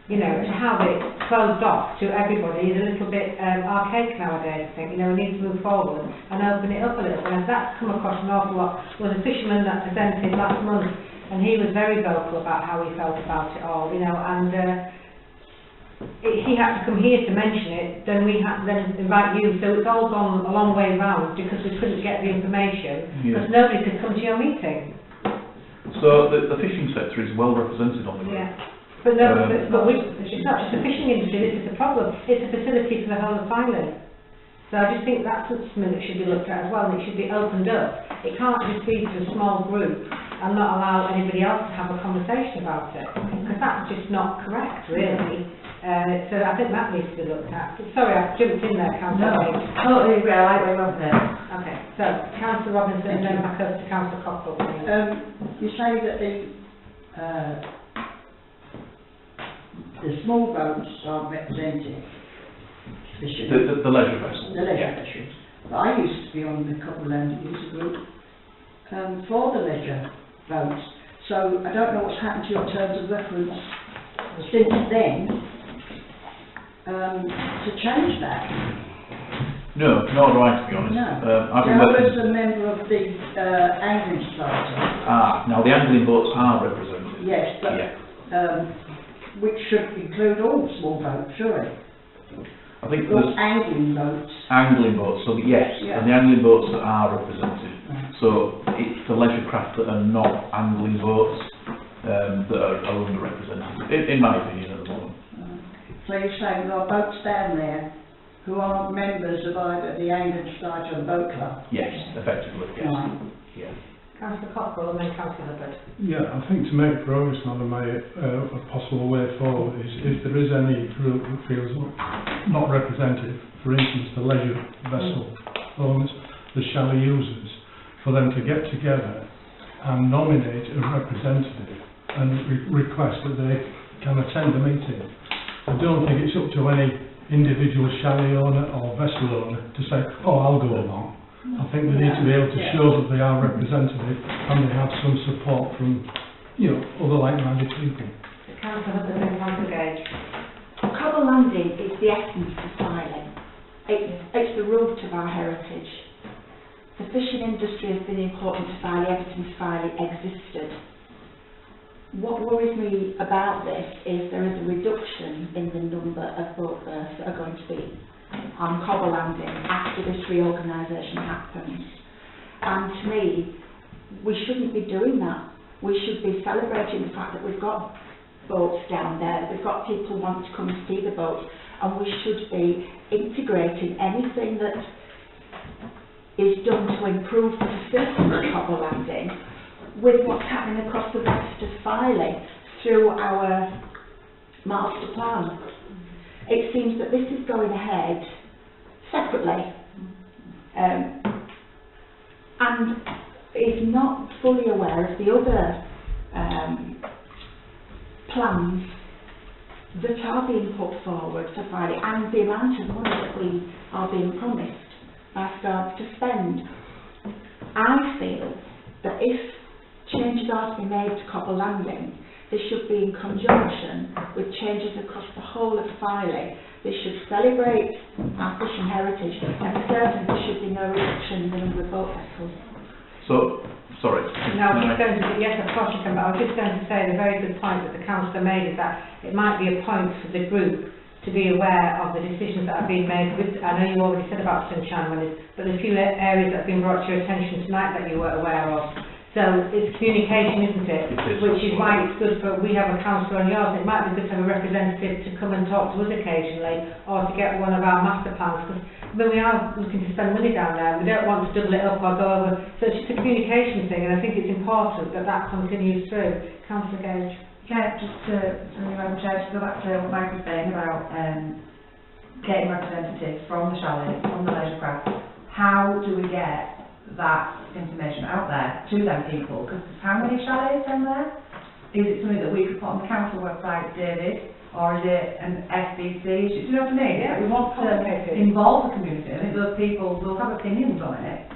You know, to have it closed off to everybody is a little bit archaic nowadays, I think. You know, we need to move forward and open it up a little bit. And that's come across an awful lot. There was a fisherman that presented last month, and he was very vocal about how he felt about it all, you know, and he had to come here to mention it, then we had to then invite you, so it's all gone a long way round because we couldn't get the information, because nobody could come to your meeting. So the fishing sector is well represented on the group. Yeah. But no, it's not just the fishing industry, this is the problem. It's a facility for the whole of Thailand. So I just think that's something that should be looked at as well, and it should be opened up. It can't just be to a small group and not allow anybody else to have a conversation about it, because that's just not correct, really. So I think that needs to be looked at. Sorry, I've jumped in there, Councillor. No, totally agree, I like where you're there. Okay, so Councillor Robinson and then back over to Councillor Cockle. You say that the small boats aren't represented. The leisure vessels. The leisure vessels. But I used to be on the Copperland User Group for the leisure boats. So I don't know what's happened to your terms of reference since then to change that. No, nor do I, to be honest. No. I've been I working... was a member of the Angling Society. Now the angling boats are represented. Yes, but which should include all small boats, surely. I think Or there's angling boats. angling boats, so yes, Yeah. and the angling boats that are represented. So it's the leisure craft that are not angling boats that are underrepresented, in my opinion at the moment. So you're saying there are boats down there who are members of either the Angling Society or the Boat Club? Yes, effectively, yes. Right. Yeah. Councillor Cockle and then Councillor Hubbard. Yeah, I think to make progress, Madam Mayor, a possible way forward is if there is any group that feels not represented, for instance the leisure vessel owners, the chalet users, for them to get together and nominate a representative and request that they can attend the meeting. I don't think it's up to any individual chalet owner or vessel owner to say, oh, I'll go along. I think they need to be able to show that they are representative and they have some support from, other like-minded people. Councillor Hubbard and Councillor Gage. Cobble Landing is the essence of Filey. It's the root of our heritage. The fishing industry has been important to Filey ever since Filey existed. What worries me about this is there is a reduction in the number of boat berths that are going to be on Cobble Landing after this reorganisation happens. And to me, we shouldn't be doing that. We should be celebrating the fact that we've got boats down there, that we've got people who want to come and see the boats, and we should be integrating anything that is done to improve the facilities of Cobble Landing with what's happening across the rest of Filey through our master plan. It seems that this is going ahead separately and is not fully aware of the other plans that are being put forward for Filey and the amount of money that we are being promised by regards to spend. I feel that if changes are to be made to Cobble Landing, they should be in conjunction with changes across the whole of Filey. They should celebrate our fishing heritage, and certainly there should be no reduction in the number of boat vessels. So, sorry. No, I was just going to, yes, of course you can, but I was just going to say the very good point that the councillor made is that it might be a point for the group to be aware of the decisions that have been made. I know you already said about Sunshine Winners, but there's a few areas that have been brought to your attention tonight that you were aware of. So it's communication, isn't it? Which is why it's good for, we have a councillor on yours, it might be good to have a representative to come and talk to us occasionally, or to get one of our master plans, because we are looking to spend money down there, we don't want to double it up or go over, so it's just a communication thing, and I think it's important that that continues through. Councillor Gage. Yeah, just to go back to what Mike was saying about getting representatives from the chalet, from the leisure craft. How do we get that information out there to them people? Because how many chalets are there? Is it something that we could put on the council website, David, or is it an SBC? Do you know what I mean? Yeah, we want to involve the community. I think those people will have opinions on it,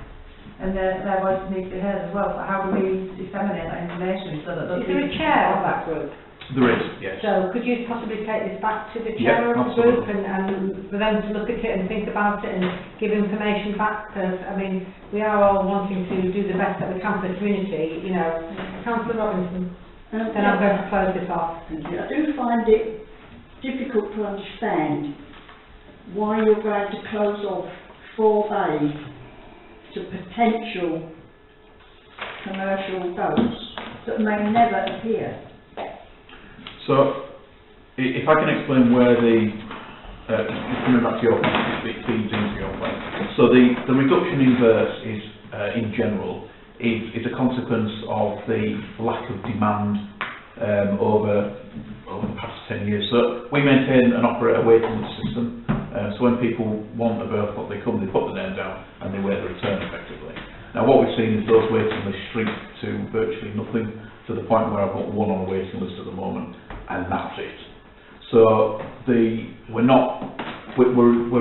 and their voices need to be heard as well. So how do we disseminate that information so that those Is there a chair of that group? There is, yes. So could you possibly take this back to the chair of the group and for them to look at it and think about it and give information back? Because, I mean, we are all wanting to do the best that we can for the community, you know. Councillor Robinson, then I'm going to close this off. Thank you. I do find it difficult to understand why you're going to close off 4 bays to potential commercial boats that may never appear. So, if I can explain where the, coming back to your point, it feeds into your point. So the reduction in verse is, in general, is a consequence of the lack of demand over the past 10 years. So we maintain and operate a waiting list system. So when people want a berth, what they come, they put the name down and they wait the return effectively. Now what we've seen is those waiting lists shrink to virtually nothing, to the point where I've got one on a waiting list at the moment, and that's it. So we're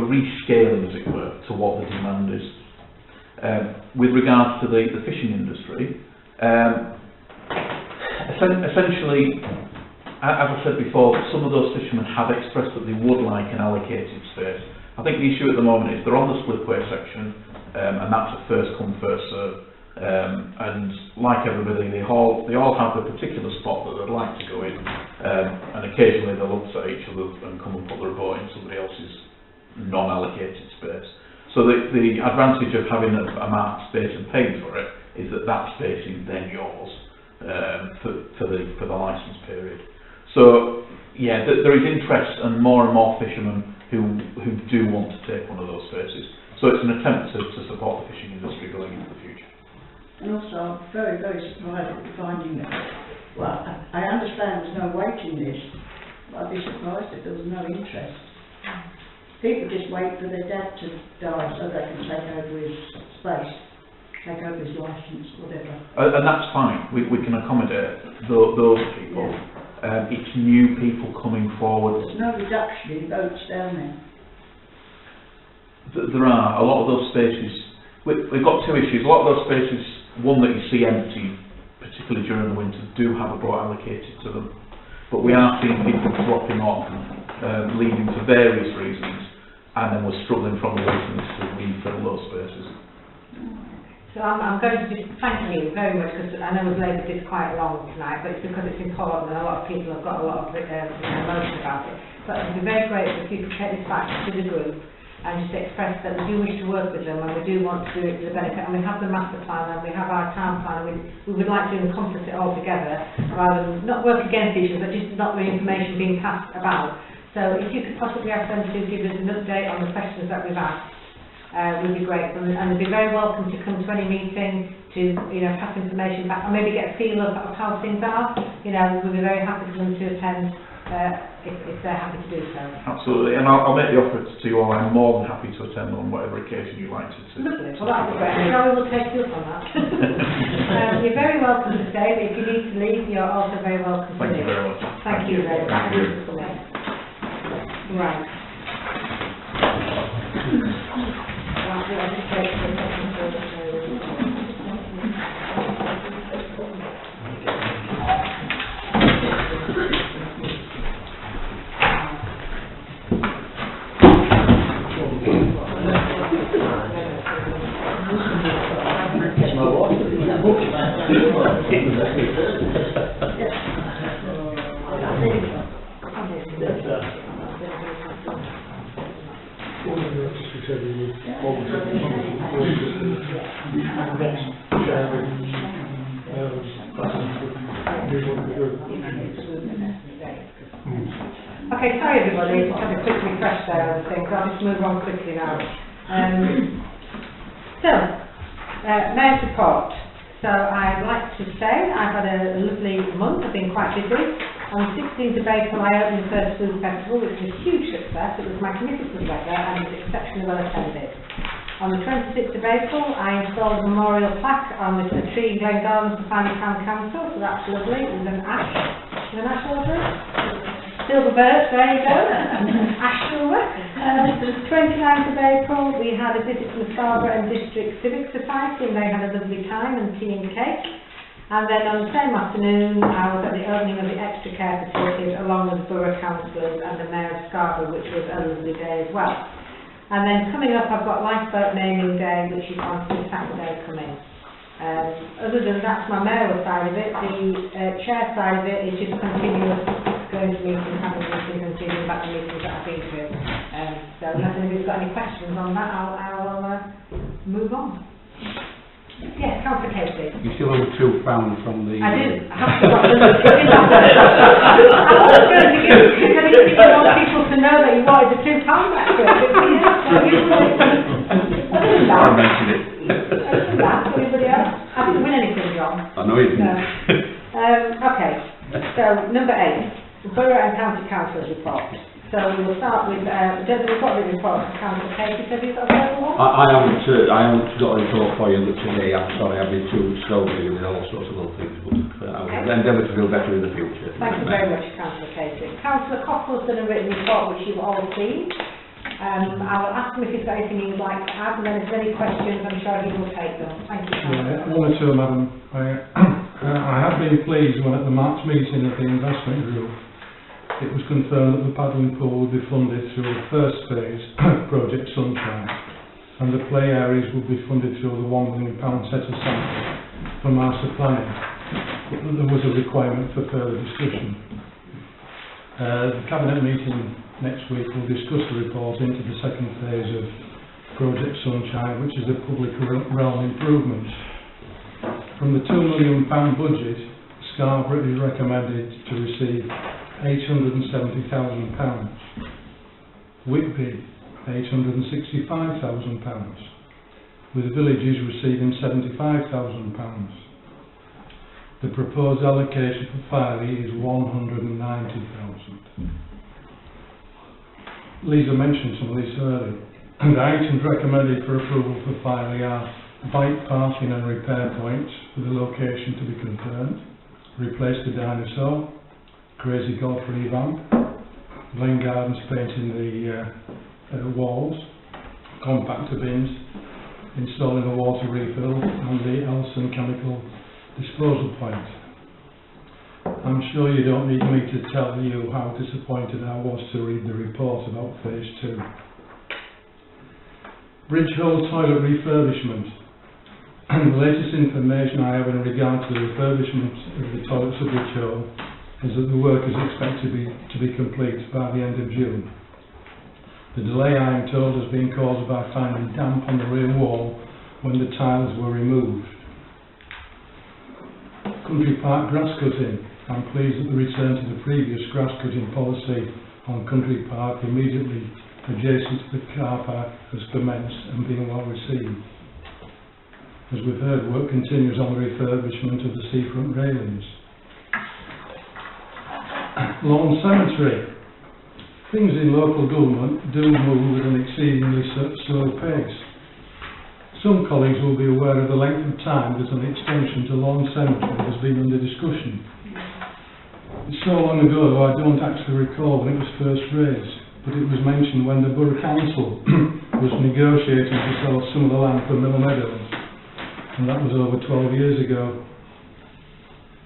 rescaling, as it were, to what the demand is. With regards to the fishing industry, essentially, as I said before, some of those fishermen have expressed that they would like an allocated space. I think the issue at the moment is they're on the slipway section, and that's a first come, first serve. And like everybody, they all have a particular spot that they'd like to go in, and occasionally they'll upset each other and come and put their boat in somebody else's non-allocated space. So the advantage of having a marked space and paying for it is that that space is then yours for the licence period. So yeah, there is interest and more fishermen who do want to take one of those spaces. So it's an attempt to support the fishing industry going into the future. And also, I'm very, very surprised at finding that, well, I understand there's no waiting list, but I'd be surprised if there was no interest. People just wait for their dad to die so they can take over his space, take over his licence, whatever. And that's fine, we can accommodate those people. Yeah. It's new people coming forward. There's no reduction in votes down there. There are a lot of those spaces. We've got two issues. A lot of those spaces, one that you see empty, particularly during the winter, do have a boat allocated to them. But we are seeing people dropping off, leaving for various reasons, and then we're struggling from the waiting list to refill those spaces. So I'm going to just thank you very much, because I know we've laboured this quite long tonight, but it's because it's important and a lot of people have got a lot of emotion about it. But I'd be very grateful if you could take this back to the group and just express that we do wish to work with them and we do want to do it to the benefit, and we have the master plan and we have our town plan, and we would like to encompass it all together rather than not work against each other, but just not the information being passed about. So if you could possibly ask them to give us an update on the questions that we've asked, would be great, and they'd be very welcome to come to any meeting to pass information back and maybe get a feel of how things are. We'd be very happy for them to attend if they're happy to do so. Absolutely, and I'll make the offer to you all. I'm more than happy to attend on whatever occasion you like to. Lovely, well that'd be great. Charlie will take you up on that. You're very welcome to stay, but if you need to leave, you're also very welcome to leave. Thank you very much. Thank you very much. Right. Okay, sorry everybody, just had a quick refresh there on things. I'll just move on quickly now. Mayor's report. So I'd like to say I've had a lovely month. I've been quite busy. On the 16th of April I opened the first food festival, which was a huge success. It was magnificent weather and it was exceptionally well attended. On the 26th of April I installed a memorial plaque on the tree in Glen Gardens for Family Town Council, so that's lovely. It was an ash. Is it an ash over it? Silver birch, there you go. Ash silver. 29th of April we had a visit from the Scarborough and District Civic Society, and they had a lovely time and tea and cake. And then on the same afternoon I was at the opening of the extra care facilities along with the borough councillors and the Mayor of Scarborough, which was a lovely day as well. And then coming up I've got Lifeboat Naming Day, which is on Saturday coming. Other than that's my mayoral side of it. The chair side of it is just continuous going to meetings, having meetings and feeding back the meetings that I've been to. So unless anybody's got any questions on that, I'll move on. Yes, Councillor Councillor Casey. You still owe £2 from the... I did have to watch the I was going to give you, because I didn't think you want people to know that you wanted the £2 back. Other than that, anybody else? I didn't win anything, John. I know you didn't. No. Okay, so number 8, Borough and County Council's report. So we will start with, we've got the report from Councillor Casey, have you got a verbal one? I haven't got a report for you today. I'm sorry, I've been too slowly with all sorts of other things, but I will endeavour to feel better in the future. Thank you very much, Councillor Casey. Councillor Cockle's done a written report which you've all seen. I will ask him if he's got anything he'd like to add, and then if there's any questions, I'm sure he will take them. Thank you, Councillor. One or two, Madam. I have been pleased when at the March meeting of the investment group it was confirmed that the paddling pool would be funded through the first phase of Project Sunshine, and the play areas would be funded through the £1 million set aside for master planning, but that there was a requirement for further discussion. The Cabinet meeting next week will discuss the report into the second phase of Project Sunshine, which is the public realm improvements. From the £2 million budget, Scarborough is recommended to receive £870,000, Whitby £865,000, with villages receiving £75,000. The proposed allocation for Filey is £190,000. Lisa mentioned some of this earlier. The items recommended for approval for Filey are bike parking and repair points with the location to be confirmed, replace the dinosaur, Crazy Golf revamp, Glen Gardens painting the walls, compactor bins, installing a water refill and the Elson chemical disposal point. I'm sure you don't need me to tell you how disappointed I was to read the report about phase 2. Bridge Hole toilet refurbishment. The latest information I have in regard to the refurbishment of the toilets of Bridge Hole is that the work is expected to be complete by the end of June. The delay, I am told, has been caused by finding damp on the rear wall when the tiles were removed. Country Park grass cutting. I'm pleased that the return to the previous grass cutting policy on Country Park immediately adjacent to the car park has commenced and been well received. As we've heard, work continues on the refurbishment of the seafront railings. Lawn cemetery. Things in local government do move at an exceedingly slow pace. Some colleagues will be aware of the length of time that an extension to Lawn Cemetery has been under discussion. It's so long ago I don't actually recall when it was first raised, but it was mentioned when the Borough Council was negotiating to sell some of the land for Miller Meadows, and that was over 12 years ago.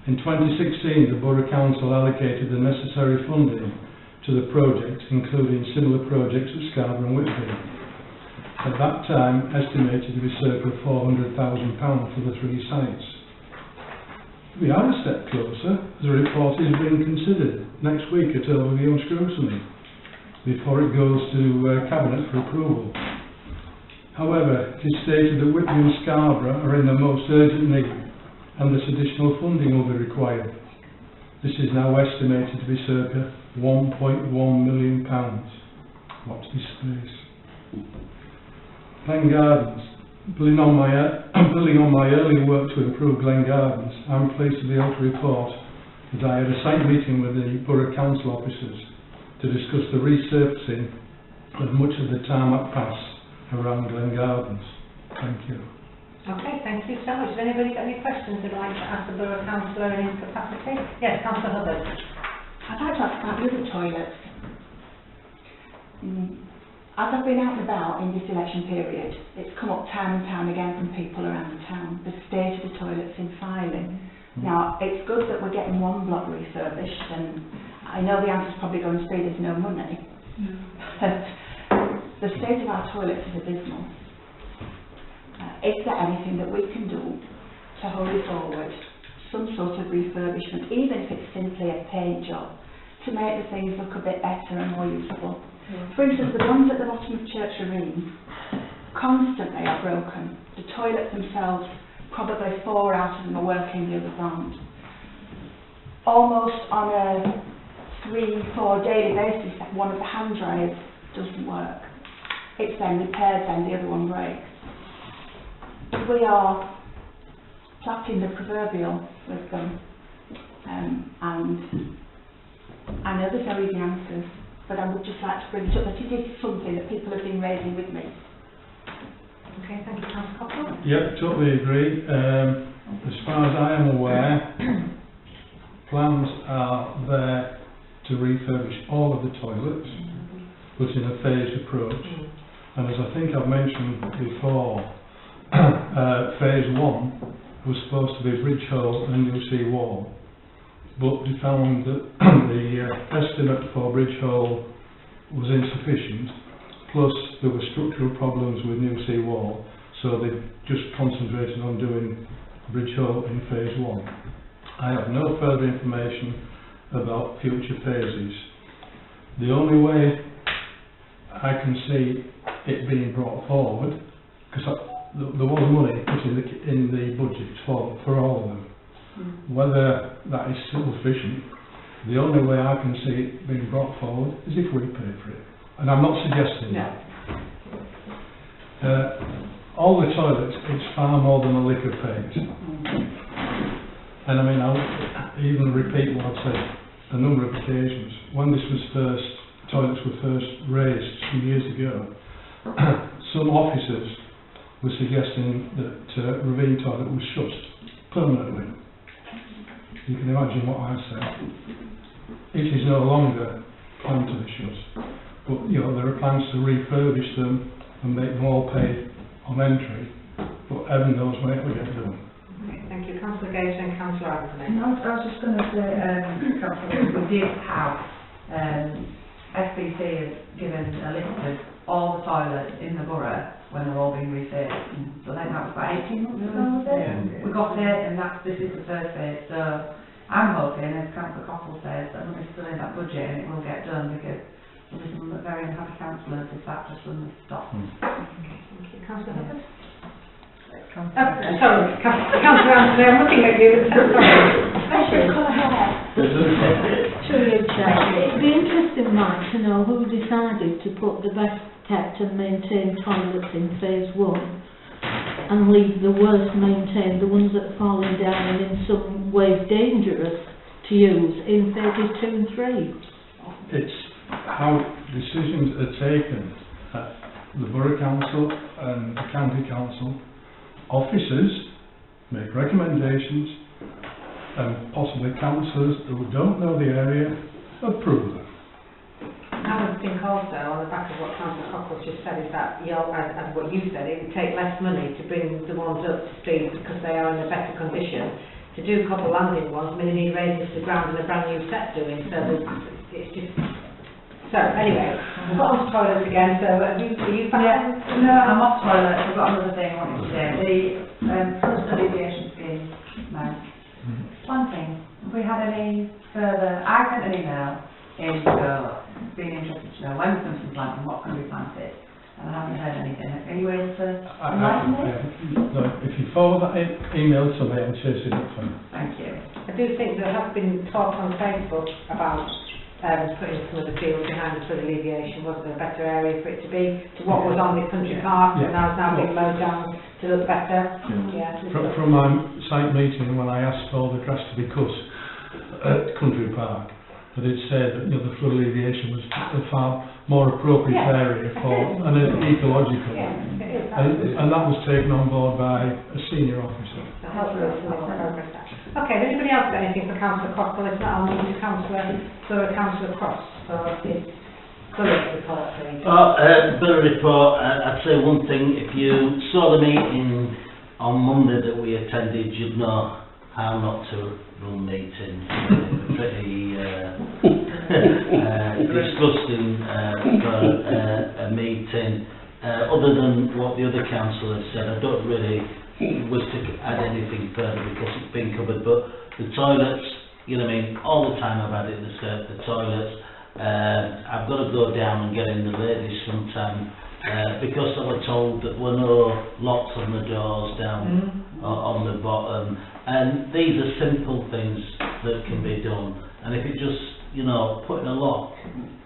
In 2016, the Borough Council allocated the necessary funding to the project, including similar projects at Scarborough and Whitby. At that time, estimated to be circa £400,000 for the 3 sites. We are a step closer. The report is being considered next week at overview and scrutiny before it goes to Cabinet for approval. However, it is stated that Whitby and Scarborough are in the most urgent need and that additional funding will be required. This is now estimated to be circa £1.1 million. Watch this space. Glen Gardens. Building on my earlier work to improve Glen Gardens, I'm pleased to be able to report that I had a site meeting with the Borough Council officers to discuss the resurfacing of much of the tarmac paths around Glen Gardens. Thank you. Okay, thank you so much. Has anybody got any questions they'd like to ask the Borough Councillor in his capacity? Yes, Councillor Hubbard. I'd like to ask about the other toilets. As I've been out and about in this election period, it's come up time and time again from people around the town, the state of the toilets in Filey. Now, it's good that we're getting one block refurbished, and I know the answer's probably going to be there's no money. But the state of our toilets is abysmal. Is there anything that we can do to hurry forward some sort of refurbishment, even if it's simply a paint job, to make the things look a bit better and more useful? For instance, the ones at the bottom of Church Arena constantly are broken. The toilets themselves probably 4 out of them are working the other ground. Almost on a 3-4 daily basis, one of the hand dryers doesn't work. It's then repaired, then the other one breaks. We are flapping the proverbial with them, and I know there's no easy answers, but I would just like to bring it up that it is something that people have been raising with me. Okay, thank you, Councillor Cockle. Yep, totally agree. As far as I am aware, plans are there to refurbish all of the toilets, but in a phased approach. And as I think I've mentioned before, phase 1 was supposed to be bridge hole and new sea wall, but we found that the estimate for bridge hole was insufficient, plus there were structural problems with new sea wall, so they just concentrated on doing bridge hole in phase 1. I have no further information about future phases. The only way I can see it being brought forward, because there was money put in the budget for all of them. Whether that is sufficient, the only way I can see it being brought forward is if we pay for it. And I'm not suggesting that. All the toilets, it's far more than a liquor phase. And I mean, I'll even repeat what I've said a number of occasions. When toilets were first raised some years ago, some officers were suggesting that Ravine Toilet was shut permanently. You can imagine what I said. It is no longer planned to be shut, but you know there are plans to refurbish them and make them all pay on entry, but heaven knows when it will get done. Okay, thank you. Councillor Gage and Councillor Anthony. No, I was just going to say, Councillor, we did have, SBC has given a list of all the toilets in the borough when they're all being refurbished. So I think that was about 18 months ago, was it? Yeah. We got it, and this is the first phase. So I'm hoping, as Councillor Cockle says, that money's still in that budget and it will get done, because there'll be some very unhappy councillors if that just suddenly stops. Okay, thank you. Councillor Hubbard? Sorry, Councillor Anthony, I'm looking at you. Especially colour hair. Sure, you Chair. It'd be interesting, Mike, to know who decided to put the best kept and maintained toilets in phase 1 and leave the worst maintained, the ones that are falling down and in some ways dangerous to use, in phases 2 and 3. It's how decisions are taken at the Borough Council and the County Council. Officers make recommendations and possibly councillors who don't know the area approve them. I would think also, on the back of what Councillor Cockle just said, is that, as what you said, it would take less money to bring the ones up to speed because they are in a better condition. To do couple landing ones, I mean, they need raises to ground and a brand new set doing, so it's just... So, anyway, we've got on to toilets again, so are you back? Yeah, no, I'm off toilet. I've got another thing I wanted to say. The flood alleviation scheme, one thing, have we had any further... I sent an email in ago, being interested to know when there's some planting, what can be planted, and I haven't heard anything. Are you able to enlighten me? No, if you forward that email to me, I'll chase it up for you. Thank you. I do think there has been talk on Facebook about putting some of the fields behind the flood alleviation. Wasn't there a better area for it to be to what was on the country park, and now it's now being mowed down to look better? From my site meeting, when I asked for all the grass to be cut at Country Park, that it said that the flood alleviation was a far more appropriate area for an ecological, and that was taken on board by a senior officer. Okay, has anybody else got anything for Councillor Cockle? If not, I'll move to Councillor Cross for his Borough report, please. Borough report, I'd say one thing. If you saw the meeting on Monday that we attended, you'd know how not to run meetings. Pretty disgusting for a meeting. Other than what the other councillors said, I don't really wish to add anything further because it's been covered. But the toilets, you know what I mean, all the time I've had it in the toilets. I've got to go down and get in the ladies sometime because I was told that there were no locks on the doors down on the bottom. And these are simple things that can be done. And if it just, you know, putting a lock,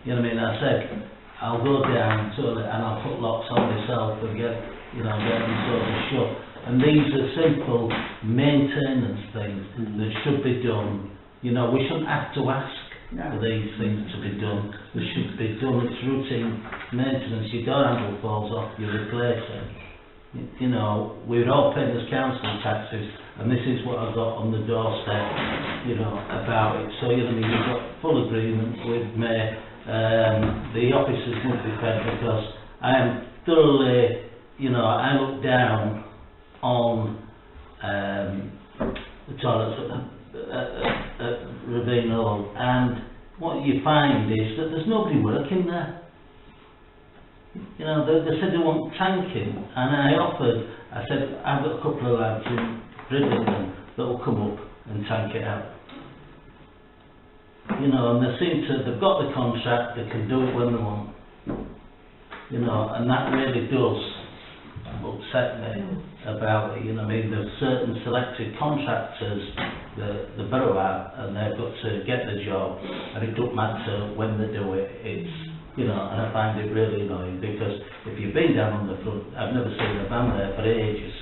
you know what I mean, I said, I'll go down to it and I'll put locks on myself and get them sort of shut. And these are simple maintenance things that should be done. You know, we shouldn't have to ask for these things to be done. They should be done. It's routine maintenance. Your door handle falls off, you replace it. You know, we're all paying this council taxes, and this is what I got on the doorstep, you know, about it. So, you know, you've got full agreement with me. The officers must be fed, because I am thoroughly, you know, I look down on the toilets at Ravine Hall, and what you find is that there's nobody working there. You know, they said they want tanking, and I said, I've got a couple of lads in Bridlington that will come up and tank it out. You know, and they've got the contract, they can do it when they want. You know, and that really does upset me about it. You know, I mean, there's certain selected contractors that the borough have, and they've got to get the job, and it don't matter when they do it. It's, you know, and I find it really annoying, because if you've been down on the front, I've never seen a van there for ages.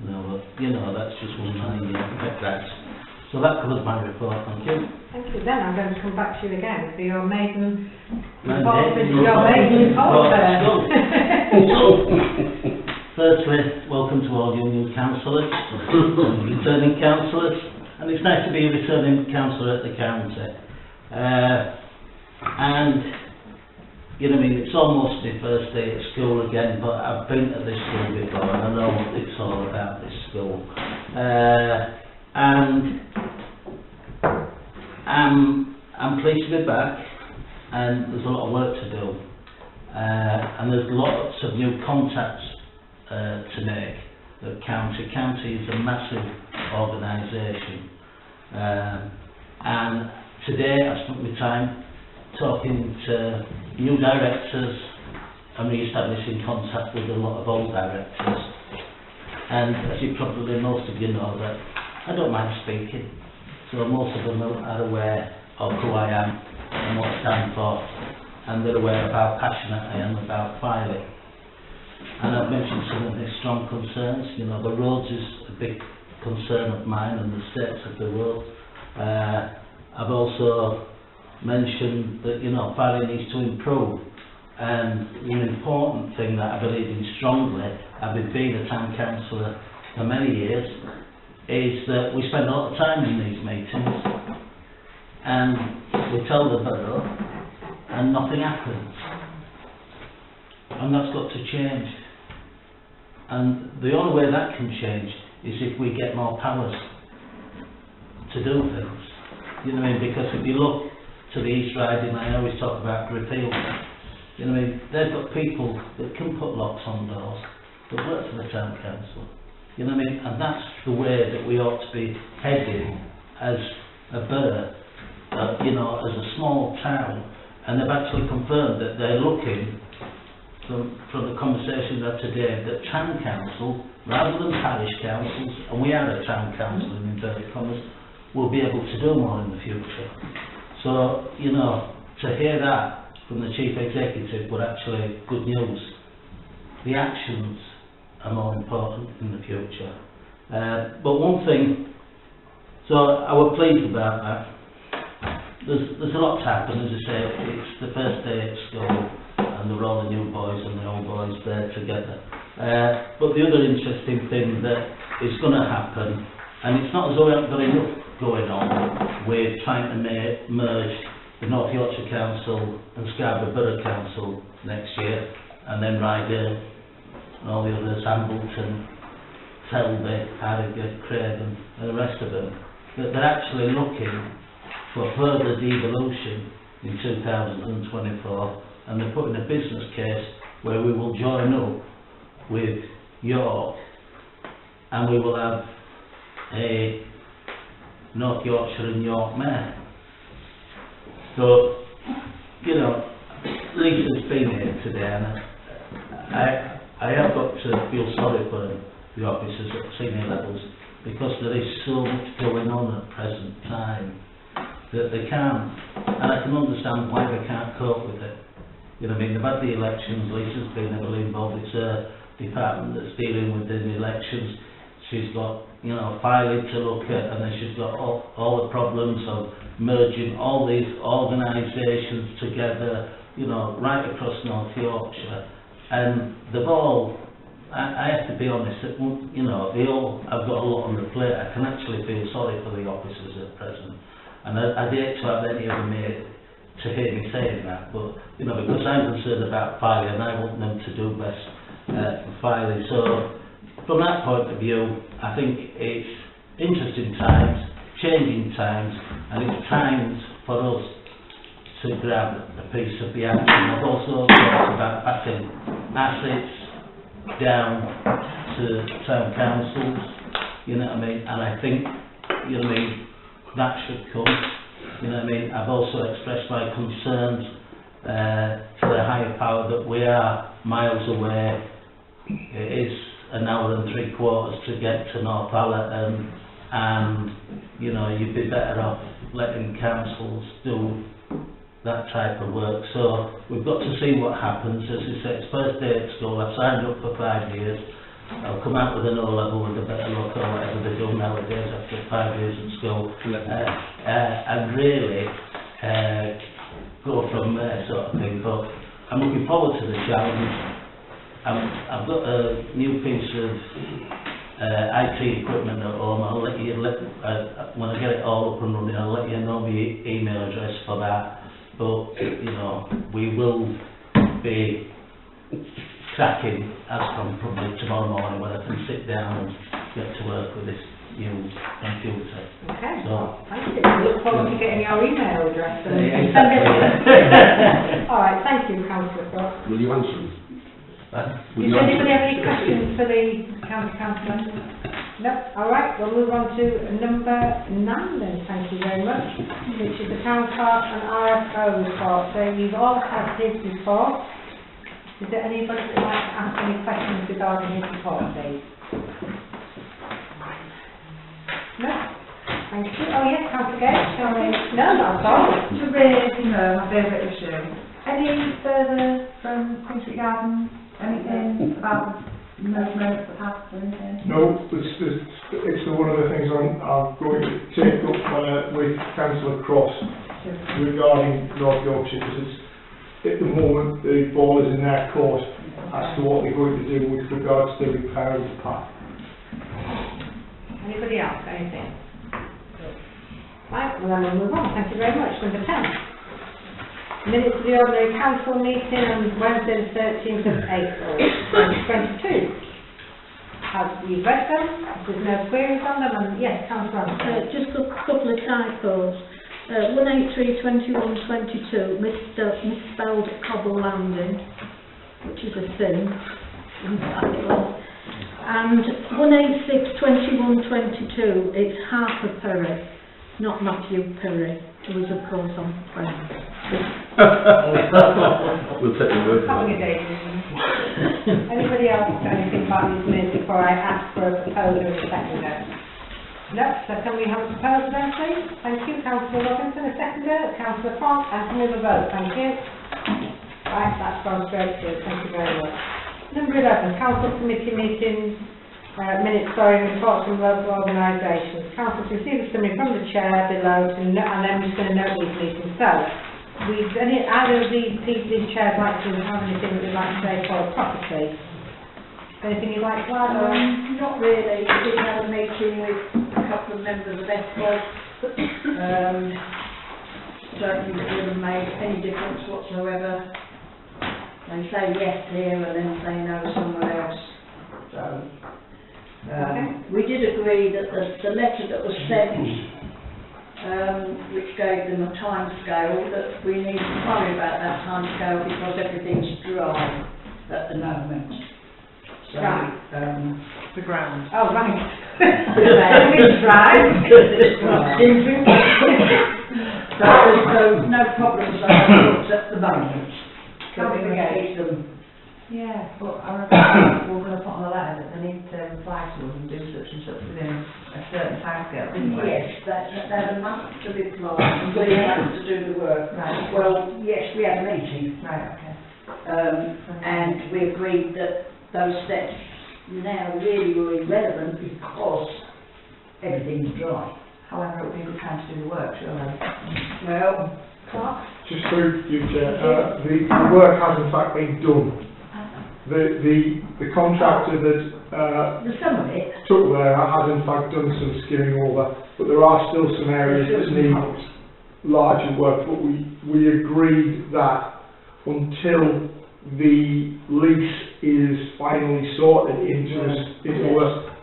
You know, but, you know, that's just one of my regrets. So that covers my report. Thank you. Thank you. Then I'm going to come back to you again for your maiden My report. maiden Your report. maiden report there. Firstly, welcome to all you new councillors, and returning councillors, and it's nice to be a returning councillor at the county. And, you know what I mean, it's almost my first day at school again, but I've been to this school before, and I know what it's all about, this school. And I'm pleased to be back, and there's a lot of work to do. And there's lots of new contacts to make at County. County is a massive organisation, and today I spent my time talking to new directors and re-establishing contact with a lot of old directors. And as you probably, most of you know, that I don't mind speaking, so most of them are aware of who I am and what I stand for, and they're aware of how passionate I am about Filey. And I've mentioned some of the strong concerns. You know, the roads is a big concern of mine, and the state of the road. I've also mentioned that, you know, Filey needs to improve, and one important thing that I believe in strongly, having been a town councillor for many years, is that we spend a lot of time in these meetings, and we tell the borough, and nothing happens. And that's got to change. And the only way that can change is if we get more powers to do things. You know what I mean? Because if you look to the East Riding, I always talk about repeal. You know what I mean? They've got people that can put locks on doors that work for the town council. You know what I mean? And that's the way that we ought to be heading as a borough, you know, as a small town. And they've actually confirmed that they're looking, from the conversation we had today, that town council, rather than parish councils, and we are a town council in inverted commas, will be able to do more in the future. So, you know, to hear that from the chief executive were actually good news. The actions are more important in the future. But one thing, so I was pleased about that. There's a lot to happen, as I say. It's the first day at school, and they're all the new boys and the old boys there together. But the other interesting thing that is going to happen, and it's not as though we haven't got enough going on with trying to merge the North Yorkshire Council and Scarborough Borough Council next year, and then Rydale and all the others, Hambleton, Selby, Harrogate, Craven, and the rest of them, that they're actually looking for further devolution in 2024, and they're putting a business case where we will join up with York, and we will have a North Yorkshire and York mayor. So, you know, Lisa's been here today, and I have got to feel sorry for him, the officers at senior levels, because there is so much going on at present time that they can't, and I can understand why they can't cope with it. You know what I mean? They've had the elections, Lisa's been heavily involved, it's her department that's dealing with the elections. She's got, you know, filing to look at, and then she's got all the problems of merging all these organisations together, you know, right across North Yorkshire. And they've all, I have to be honest, that, you know, they all have got a lot on the plate. I can actually feel sorry for the officers at present. And I'd hate to have any of them here to hear me saying that, but, you know, because I'm concerned about filing, and I want them to do best for filing. So, from that point of view, I think it's interesting times, changing times, and it's times for us to grab a piece of the action. I've also talked about passing assets down to town councils, you know what I mean, and I think, you know what I mean, that should come, you know what I mean. I've also expressed my concerns to the higher power that we are miles away. It is an hour and 3/4 to get to Northallerton, and you know, you'd be better off letting councils do that type of work. So we've got to see what happens. As you say, it's first day at school. I've signed up for 5 years. I'll come out with an O level with a better look or whatever they do nowadays after 5 years at school, and really go from there, sort of thing. But I'm looking forward to the challenge. I've got a new piece of IT equipment at home. I'll let you, when I get it all up and running, I'll let you know my email address for that. But, you know, we will be cracking as from probably tomorrow morning when I can sit down and get to work with this new computer. Okay, So, thank you. We look forward to getting your email address. And Yeah, send it exactly. All right, thank you, Councillor Frost. Will you answer them? Will Does you anybody answer have any questions for the county councillor? No? All right, we'll move on to number 9 then, thank you very much, which is the town clerk and RFO report. So you've all had his report. Is there anybody that would like to ask any questions regarding his report, please? No? Thank you. Oh yes, Councillor Gage, sorry. No, not at all. To raise, you know, my favourite issue. Any further from Country Garden? Anything about movement, the path, or anything? No, it's one of the things I'm going to take up with Councillor Cross regarding North Yorkshire, because at the moment the ball is in their court as to what they're going to do with regards to repairing the path. Anybody else, anything? Right, well then we'll move on. Thank you very much. Number 10. Minutes of the ordinary council meeting on Wednesday the 13th of April 2022. Have we read them? There's no queries on them, and yes, Councillor Anthony. Just a couple of typos. 183/21/22 misspelled Cobble Landing, which is a sin. And 186/21/22, it's Harper Perry, not Matthew Perry, who was of course on Friends. We'll take your word for Having a it. day. Anybody else got anything about these minutes before I ask for a proposer and a seconder? No, so can we have a proposer then, please? Thank you, Councillor Robinson, a seconder, Councillor Font, and can we have a vote? Thank you. Right, that's gone straight through, thank you very much. Number 11, Council Committee meetings, minutes, reports from local organisations. Council to receive a summary from the chair below, and then we're just going to note these meetings. So, either of these chairs like to have anything that they'd like to say for property? Anything you'd like to add? Not really. We did have a meeting with a couple of members of ESCOG. Don't think it would have made any difference whatsoever. They say yes here and then say no somewhere else. So, we did agree that the letter that was sent, which gave them a time scale, that we need to worry about that time scale because everything's dry at the moment. So, The ground. Oh, right. It's dry. So there's no problems at the moment. So we're going to keep them Yeah, but I remember we were going to put on the letter that they need to reply to us and do such and such within a certain timescale, didn't we? Yes, they had a month to reply, and we had to do the work. Right. Well, yes, we had a meeting, Right, okay. and we agreed that those steps now really were irrelevant because everything's dry. However, it would be a good time to do the work, surely. Well, Clark? Just through you, Chair, the work has in fact been done. The contractor that Some of it. took there has in fact done some skimming over, but there are still some areas that need larger work. But we agreed that until the lease is finally sorted into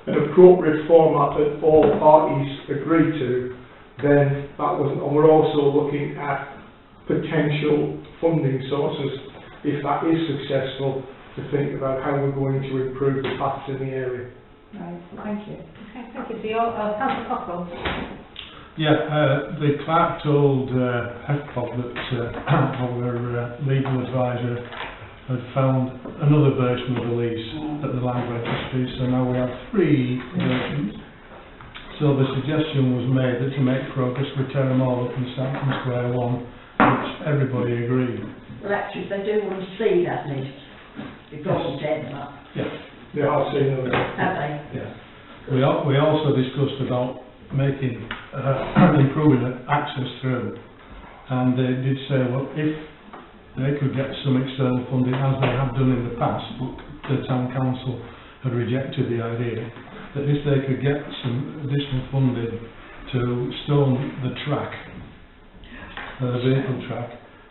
an appropriate format that all parties agree to, then that wasn't. And we're also looking at potential funding sources, if that is successful, to think about how we're going to improve the paths in the area. Right, thank you. Okay, thank you. So you're, Councillor Cockrell. Yeah, the clerk told HEFCOG that our legal advisor had found another version of the lease at the land registry, so now we have 3 versions. So the suggestion was made that to make progress we tear them all up and start from square one, which everybody agreed. Well, actually, they do want to see that list before we tear them up. Yeah. Yeah, I've seen them. Have they? Yeah. We also discussed about making improving access through, and they did say, well, if they could get some external funding, as they have done in the past, but the town council had rejected the idea, that if they could get some additional funding to stone the track, the vehicle track,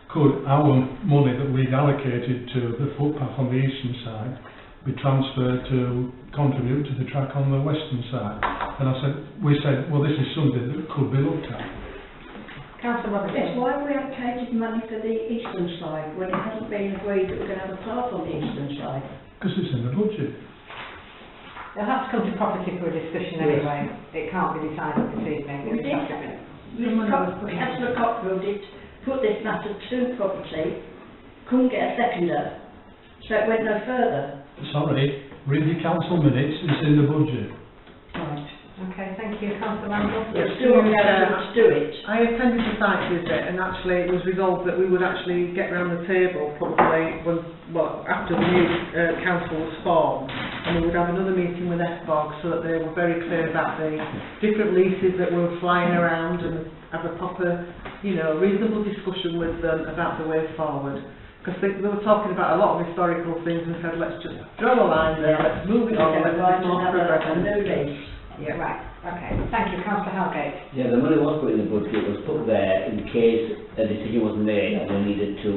could our money that we'd allocated to the footpath on the eastern side be transferred to contribute to the track on the western side? And we said, well, this is something that could be looked at. Councillor Yes, Robinson. why have we allocated money for the eastern side when it hasn't been agreed that we're going to have a path on the eastern side? Because it's in the budget. They'll have to come to property for a discussion anyway. It can't be decided this evening. We did. Councillor Cockrell did put this matter to property, couldn't get a seconder, so it went no further. Sorry, read the council minutes, it's in the budget. Right. Okay, thank you. Councillor Randall. We're still on the to do it. I attended the site visit, and actually it was resolved that we would actually get round the table probably after the new council was formed, and we would have another meeting with FBOG so that they were very clear about the different leases that were flying around, and have a proper, reasonable discussion with them about the way forward. Because they were talking about a lot of historical things and said, let's just draw a line there, let's move it on, let's Right, do more have a progression. new lease. Yeah, right. Okay. Thank you. Councillor Hellgate. Yeah, the money was put in the budget, it was put there in case a decision was made and we needed to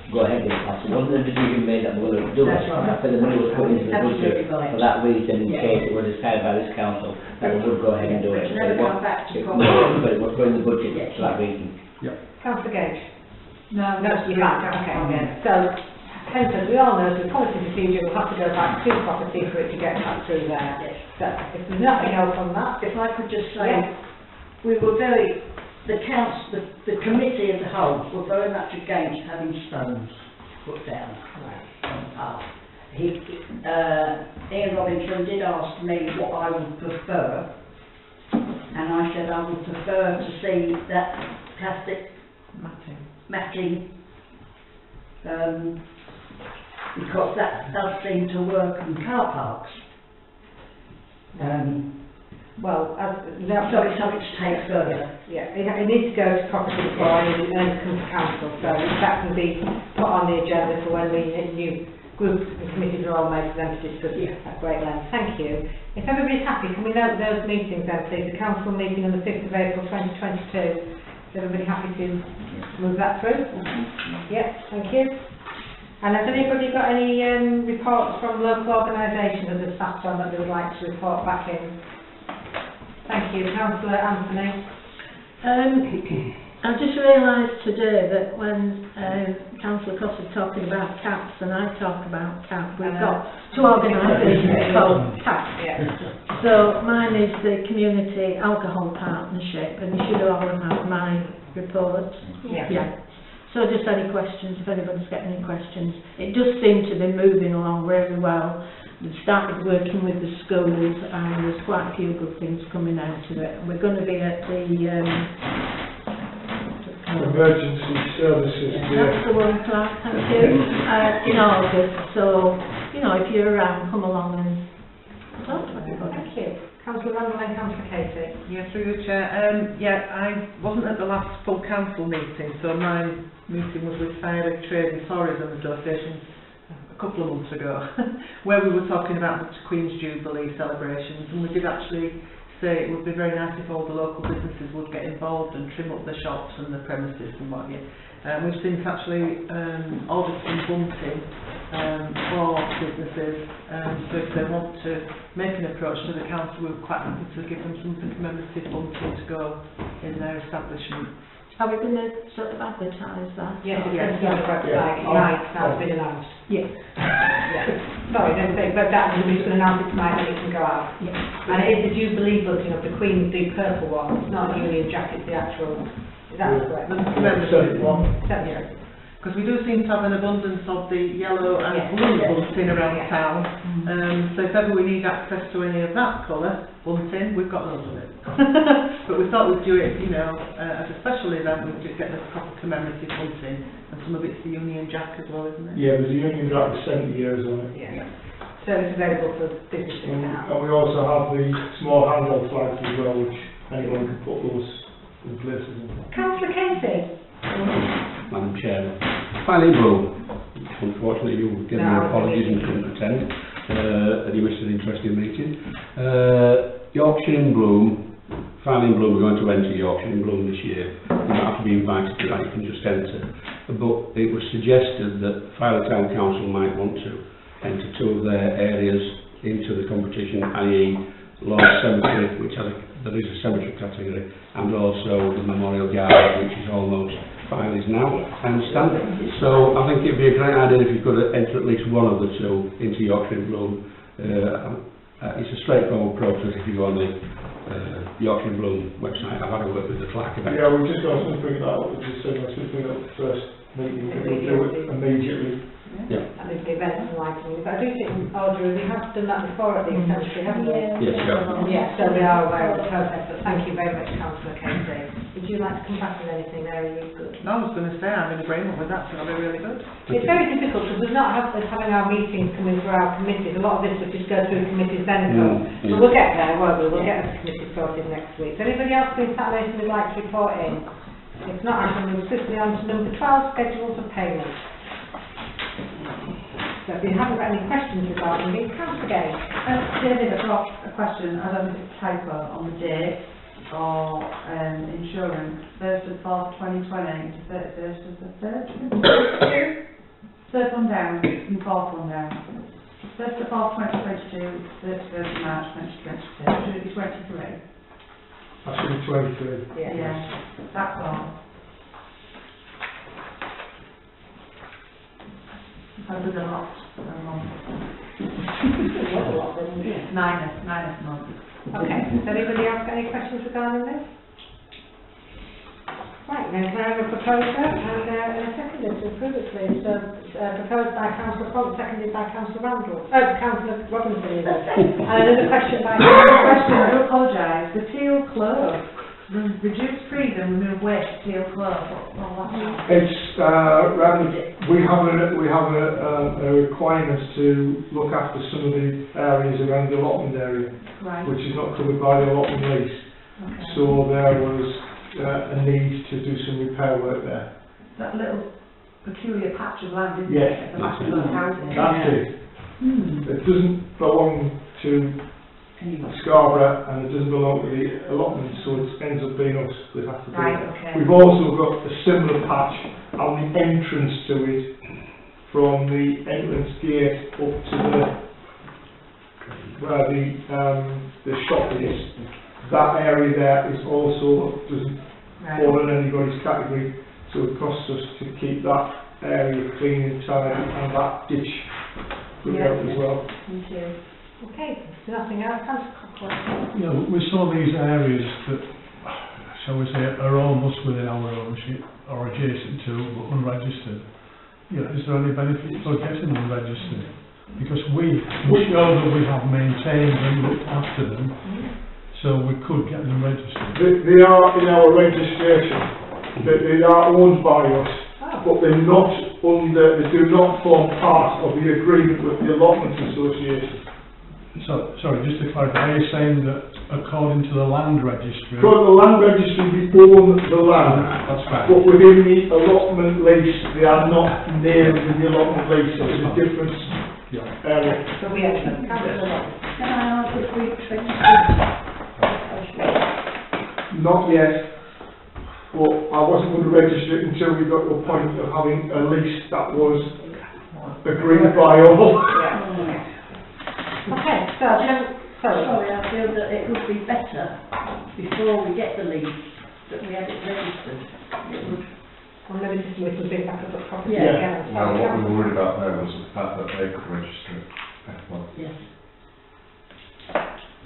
go ahead with the pass. It wasn't a decision made that we were going to do it. That's right. But the money was put into the budget Absolutely right. for that reason, in Yeah. case it was decided by this council that we would go ahead and do it. It's never come back to It property. was, but it was put in the budget Yes. for that reason. Councillor Gage. No, No, you can't. Okay. Yeah. So, hence, as we all know, the policy procedure will have to go back to property for it to get back through there. Yes. So, if there's nothing else on that, If I could just say, Yeah. we were the committee as a whole were very much against having stones put down on the path. Ian Robinson did ask me what I would prefer, and I said I would prefer to see that plastic matting, because that does seem to work in car parks. well, as So it's something to take further. yeah, it needs to go to property before it then come to council. So that can be put on the agenda for when the new groups and committees are all made for them to discuss at great length. Thank you. If everybody's happy, can we note those meetings then, please? The council meeting on the 5th of April 2022. Is everybody happy to move that through? Yes, thank you. And has anybody got any reports from local organisations that have sat on that they would like to report back in? Thank you. Councillor Anthony. I just realised today that when Councillor Cross was talking about CAPS and I talk about CAP, we've got 2 organisations called CAP. Yeah. So mine is the Community Alcohol Partnership, and you should all have my report. Yeah. So just any questions, if anybody's got any questions. It does seem to be moving along really well. We've started working with the schools and there's quite a few good things coming out of it. We're going to be at the Emergency services, that's the one, Clark, thank you, in August. So, you know, if you're around, come along and talk to everybody. Thank you. Councillor Randall and Councillor Casey. Yeah, through the chair. I wasn't at the last full council meeting, so my meeting was with Fire Trade and Tourism Association a couple of months ago, where we were talking about the Queen's Jubilee celebrations, and we did actually say it would be very nice if all the local businesses would get involved and trim up the shops and the premises and what have you. We've since actually ordered some bunting for businesses, so if they want to make an approach to the council, we're quite happy to give them some commemorative bunting to go in their establishment. Are we going to sort of advertise that? Yes, it's Yes. on the website, right, that's been announced. Yes. Sorry, don't say, but that was just going to announce it tonight that it can go out. Yes. And it is the Jubilee bunting of the Queen, the purple one, it's not the Union Jack, it's the actual, is that correct? The commemorative one. Separate. Because we do seem to have an abundance of the yellow and Yes. blue bunting around Yes. town. So if ever we need access to any of that colour bunting, we've got loads of it. But we thought we'd do it, you know, as a special event, we'd just get the proper commemorative bunting, and some of it's the Union Jack as well, isn't it? yeah, there's a Union Jack with 70 years on it. Yeah. So it's available for businesses now. And we also have the small handheld flags as well, which anyone can put those in places. Councillor Casey. Madam Chair. Finally, Blue, unfortunately you give me apologies and couldn't attend, and you missed an interesting meeting. Yorkshire in Bloom, Finally in Bloom, we're going to enter Yorkshire in Bloom this year. You don't have to be invited to that, you can just enter. But it was suggested that Fylde Town Council might want to enter two of their areas into the competition, i.e. Lord's Cemetery, which there is a cemetery category, and also the Memorial Garden, which is almost Fylde's now, I understand. So I think it would be a great idea if you could enter at least one of the two into Yorkshire in Bloom. It's a straightforward process if you go on the Yorkshire in Bloom website. I've had a word with the clerk about it. Yeah, we just got to bring that up, as you said, let's bring it up first meeting, we'll do it immediately. Yeah. And there's the events and lighting, but I do think, Audrey, we have done that before at the cemetery, haven't we? Yes, yeah. Yeah, so we are aware of the process, but thank you very much, Councillor Casey. Would you like to come back with anything there? Are you good? No, I was going to say, I'm in agreement with that, so that'll be really good. It's very difficult because we've not had us having our meetings coming through our committees. A lot of this would just go through committees then come. But we'll get there, won't we? We'll get the committee sorted next week. Is anybody else doing that anything we'd like to report in? If not, I can move swiftly on to number 12, schedules of payment. So if you haven't got any questions regarding these, Councillor Gay. David, I've got a question. I don't know if it's a typo on the date or insurance. 1st of 4th, 2020 to 31st of the 3rd. Third one down and fourth one down. 1st of 4th, 2022, 31st of March, 2022. Should it be 23? That should be 23. Yeah. That's all. I did a lot a month. Minus a month. Okay, does anybody else got any questions regarding this? Right, then can I have a proposer and a seconder to approve it, please? So, proposed by Councillor Font, seconded by Councillor Randall. Councillor Robinson, and another question by I do apologise. The Teal Close, the reduced freedom, remove waste, Teal Close. It's we have a requirement to look after some of the areas around the allotment area, Right. which is not covered by the allotment lease. Okay. So there was a need to do some repair work there. That little peculiar patch of land, isn't Yes. it? At the back of those houses. That's it. It doesn't belong to Scarborough and it doesn't belong to the allotment, so it ends up being us that have to do Right, it. okay. We've also got a similar patch on the entrance to it, from the entrance gate up to where the shop is. That area there is also doesn't fall in anybody's category, so it costs us to keep that area clean and tidy and that ditch put out as well. Thank you. Okay, nothing else, Councillor Cockle. You know, we saw these areas that shall we say, are almost within our ownership or adjacent to but unregistered, you know, is there any benefit for getting them registered? Because we show that we have maintained and looked after them, so we could get them registered. They are in our registration. They are owned by us, but they're not under, they do not form part of the agreement with the allotment association. So, sorry, just to clarify, are you saying that according to the land registry? Because the land registry, we own the land, That's right. but within the allotment lease, they are not named in the allotment lease, so it's a different area. So we have them. Councillor Ross. Can I ask if we Not yet, but I wasn't going to register it until we got to a point of having a lease that was agreed by all. Okay, so, Sorry, I feel that it would be better before we get the lease that we have it registered. It would, I'm going to just we can bring back up the property Yeah. again. Well, what we were worried about there was the fact that they could register it as well. yes.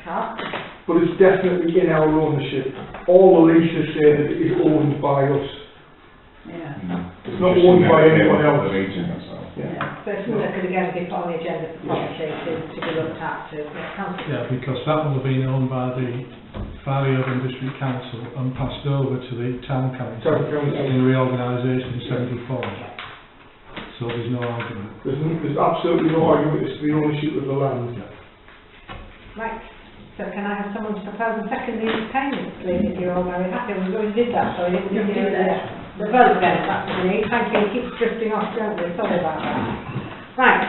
Carl? But it's definitely in our ownership. All the leases say that it is owned by us. Yeah. It's not owned by anyone else. The meeting, that's all. Yeah. So it's something that could again be put on the agenda for property to be looked at to, councillor. Yeah, because that will have been owned by the Farley Urban District Council and passed over to the Town Council Town Council. in reorganisation in '74. So there's no argument. There's absolutely no argument as to the ownership of the land. Right, so can I have someone to propose and second these payments, please, if you're all very happy? We already did that, so we didn't You do did that. the vote again, that's what we need. Thank you, it keeps drifting off, don't we? Sorry about that. Right,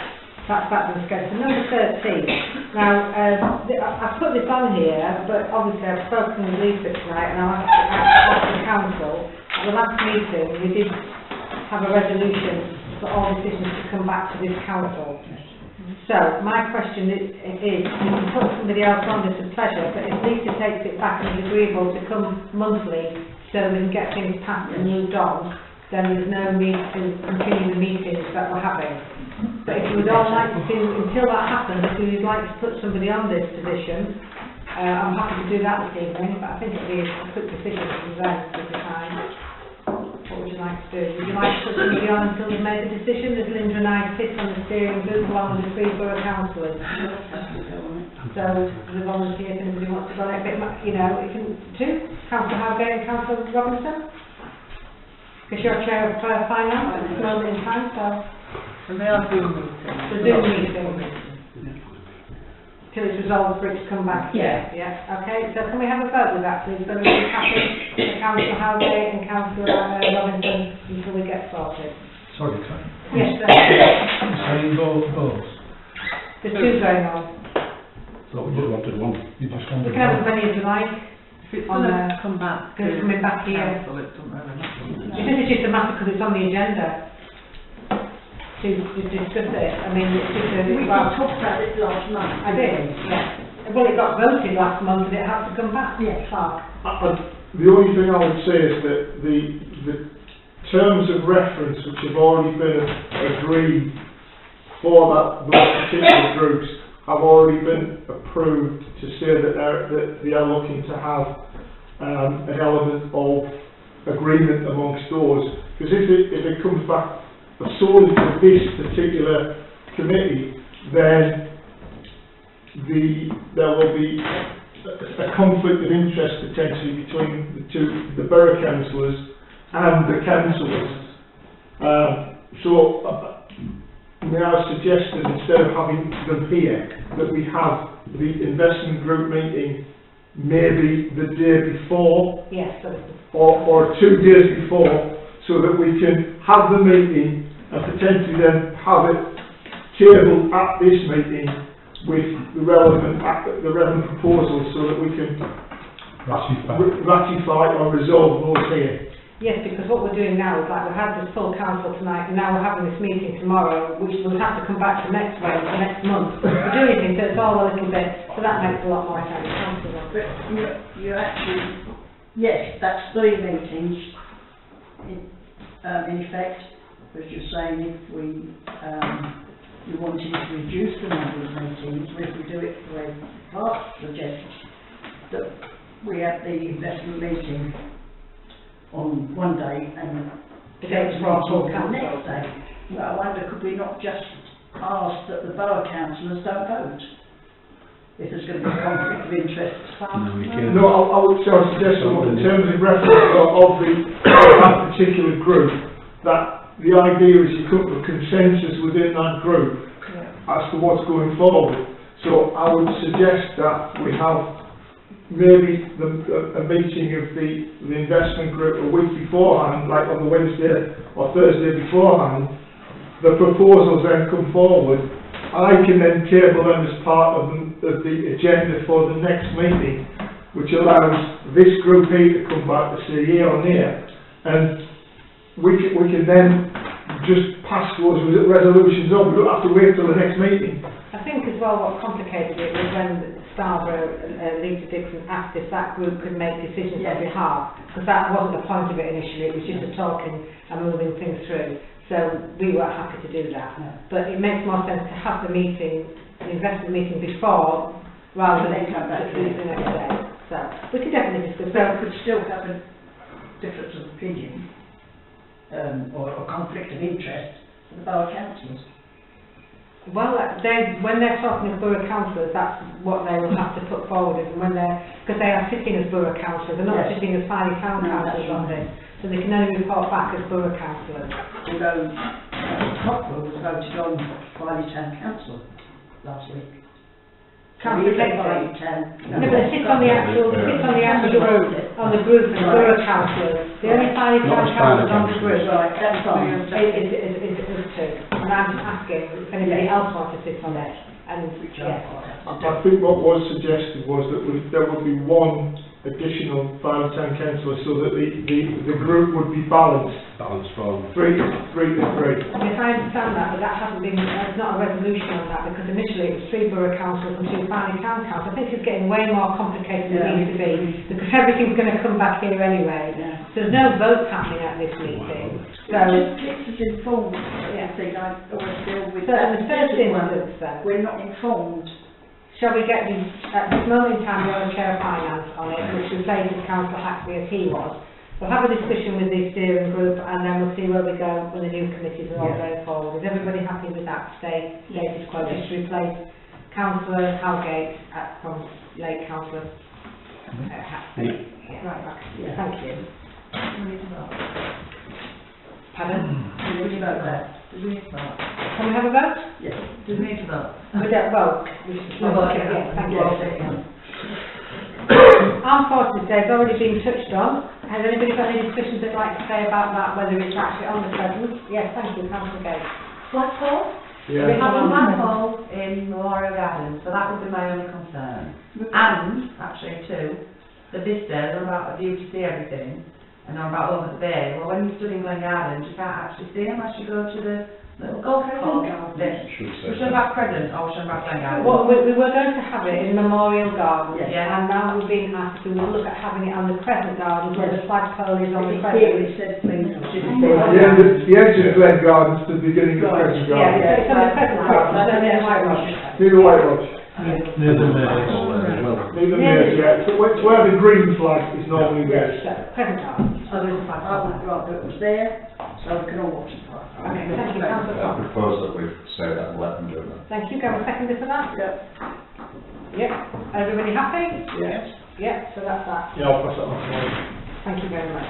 that's that, let's go to number 13. Now, I've put this on here, but obviously I've spoken with Lisa tonight, and I'll ask the council. At the last meeting, we did have a resolution for all decisions to come back to this council. So, my question is, you can put somebody else on this at pleasure, but if Lisa takes it back and is agreeable to come monthly so we can get things passed and moved on, then there's no need to continue the meetings that we're having. But if you would all like to, until that happens, if you would like to put somebody on this position, I'm happy to do that this evening, but I think it'll be a quick decision from them to decide. What would you like to do? Would you like to put somebody on until we've made a decision? There's Linda and I sit on the steering group along with the three borough councillors. So the volunteers, anybody wants to go on it, you know, you can do. Councillor Howgate and Councillor Robinson? Because you're chair of finance at this moment in time, so. And they are Zoom meetings. The Zoom meeting. Till it's resolved for it to come back. Yeah. Yeah, okay, so can we have a vote with that, please? So we're happy for Councillor Howgate and Councillor Robinson until we get sorted. Sorry, can Yes, sir. saying both? There's two going on. So we just wanted one. You just We wanted can have as one? many as you like. If it's On going the- to come back to Because it's coming back here. council, it doesn't really matter. It's just a matter because it's on the agenda to discuss it. I mean, it's just a... We well, talked about it last month. I did, yeah. Well, it got voted last month and it had to come back. Yes. Clark. The only thing I would say is that the terms of reference which have already been agreed for those particular groups have already been approved to say that they are looking to have an element of agreement amongst those. Because if it comes back solely to this particular committee, then there will be a conflict of interest potentially between the borough councillors and the councillors. May I suggest that instead of having them here, that we have the investment group meeting maybe the day before Yes, so or 2 days before, so that we can have the meeting and potentially then have it tabled at this meeting with the relevant proposals, so that we can ratify or resolve those here. yes, because what we're doing now is like we've had this full council tonight and now we're having this meeting tomorrow, which will have to come back to next week, next month. We're doing things, so it's all a little bit, so that makes a lot more sense. Councillor. But you actually, yes, that's 3 meetings in effect, as you're saying, if we wanted to reduce the number of meetings, or if we do it the way Clark suggests, that we have the investment meeting on one day and The day before council council. the next day. But I wonder, could we not just ask that the borough councillors don't vote? If there's going to be a conflict of interest. No, I would suggest in terms of reference of that particular group, that the idea is you come to a consensus within that group as to what's going forward. So I would suggest that we have maybe a meeting of the investment group a week beforehand, like on the Wednesday or Thursday beforehand. The proposals then come forward. I can then table them as part of the agenda for the next meeting, which allows this group here to come back to say yea or nay, and we can then just pass those resolutions on. We don't have to wait till the next meeting. I think as well what complicated it was when Scarborough, Lisa Dixon asked if that group could make decisions on behalf, because that wasn't the point of it initially, it was just a talking and moving things through. So we were happy to do that. But it makes more sense to have the meeting, the investment meeting before, rather than come back to the next day. So we can definitely discuss that. We could still have a difference of opinion, or a conflict of interest for the borough councillors. Well, when they're talking as borough councillors, that's what they will have to put forward, and when because they are sitting as borough councillors, they're not sitting as Farley Town councillors on this, so they can only report back as borough councillors. Although Cockrell was voted on Farley Town Council last week. Councillor Farley Dixon. Town. No, but they sit on the actual group, on the group of borough councillors. The only Farley Town councillors on the group Right, that's fine. is us two. And I'm just asking if anybody else wants to sit on it. And yes. I think what was suggested was that there would be one additional Farley Town councillor, so that the group would be balanced. Balance from 3 to 3. Yes, I understand that, but that hasn't been, there's not a resolution on that, because initially it was 3 borough councillors and 2 Farley Town councillors. I think it's getting way more complicated than it needs to be, because everything's going to come back here anyway. So there's no vote happening at this meeting. So just keeps us informed. I think I always deal with so that. in the first instance then, We're not informed. shall we get the, at this moment in time, we have a chair of finance on it, which replaces Councillor Haxley as he was. We'll have a discussion with the steering group, and then we'll see where we go when the new committees are all going forward. Is everybody happy with that status quo, just to replace Councillor Halgate from late Councillor Haxley? Yeah, right back. Thank you. Pardon? Do we need to vote there? Do we need to vote? Can we have a vote? Yes. Do we need to vote? We don't vote. We should vote. Yes, thank you. Armed Forces Day has already been touched on. Has anybody got any discussions they'd like to say about that, whether it's actually on the present? Yes, thank you, Councillor Gate. Flagpole? Yeah. We have a flagpole in Memorial Gardens, so that would be my only concern. And, actually too, the vistas are about a view to see everything, and are about over the bay. Well, when you stood in Glen Gardens, you can't actually see them unless you go to the little golf course. We're talking about Crescent, or we're talking about Glen Gardens? Well, we were going to have it in Memorial Gardens, Yeah. and now we've been asked to look at having it on the Crescent Gardens, where the flagpole is on the Crescent. It said please. The end of Glen Gardens to the beginning of Crescent Gardens. Yeah, it's on the Crescent Gardens, and then White Lodge. Near the White Lodge. Near the mayor's. Near the mayor's, yeah. So it's where the green flag is normally there. Crescent Gardens. Oh, there is a I flagpole. would rather it was there, so we can all watch it. Okay, thank you, Councillor I Fox. propose that we say that and let them do that. Thank you, can we second for that? Yep. Yep. Everybody happy? Yes. Yep, so that's that. Yeah, I'll pass that on to Mike. Thank you very much.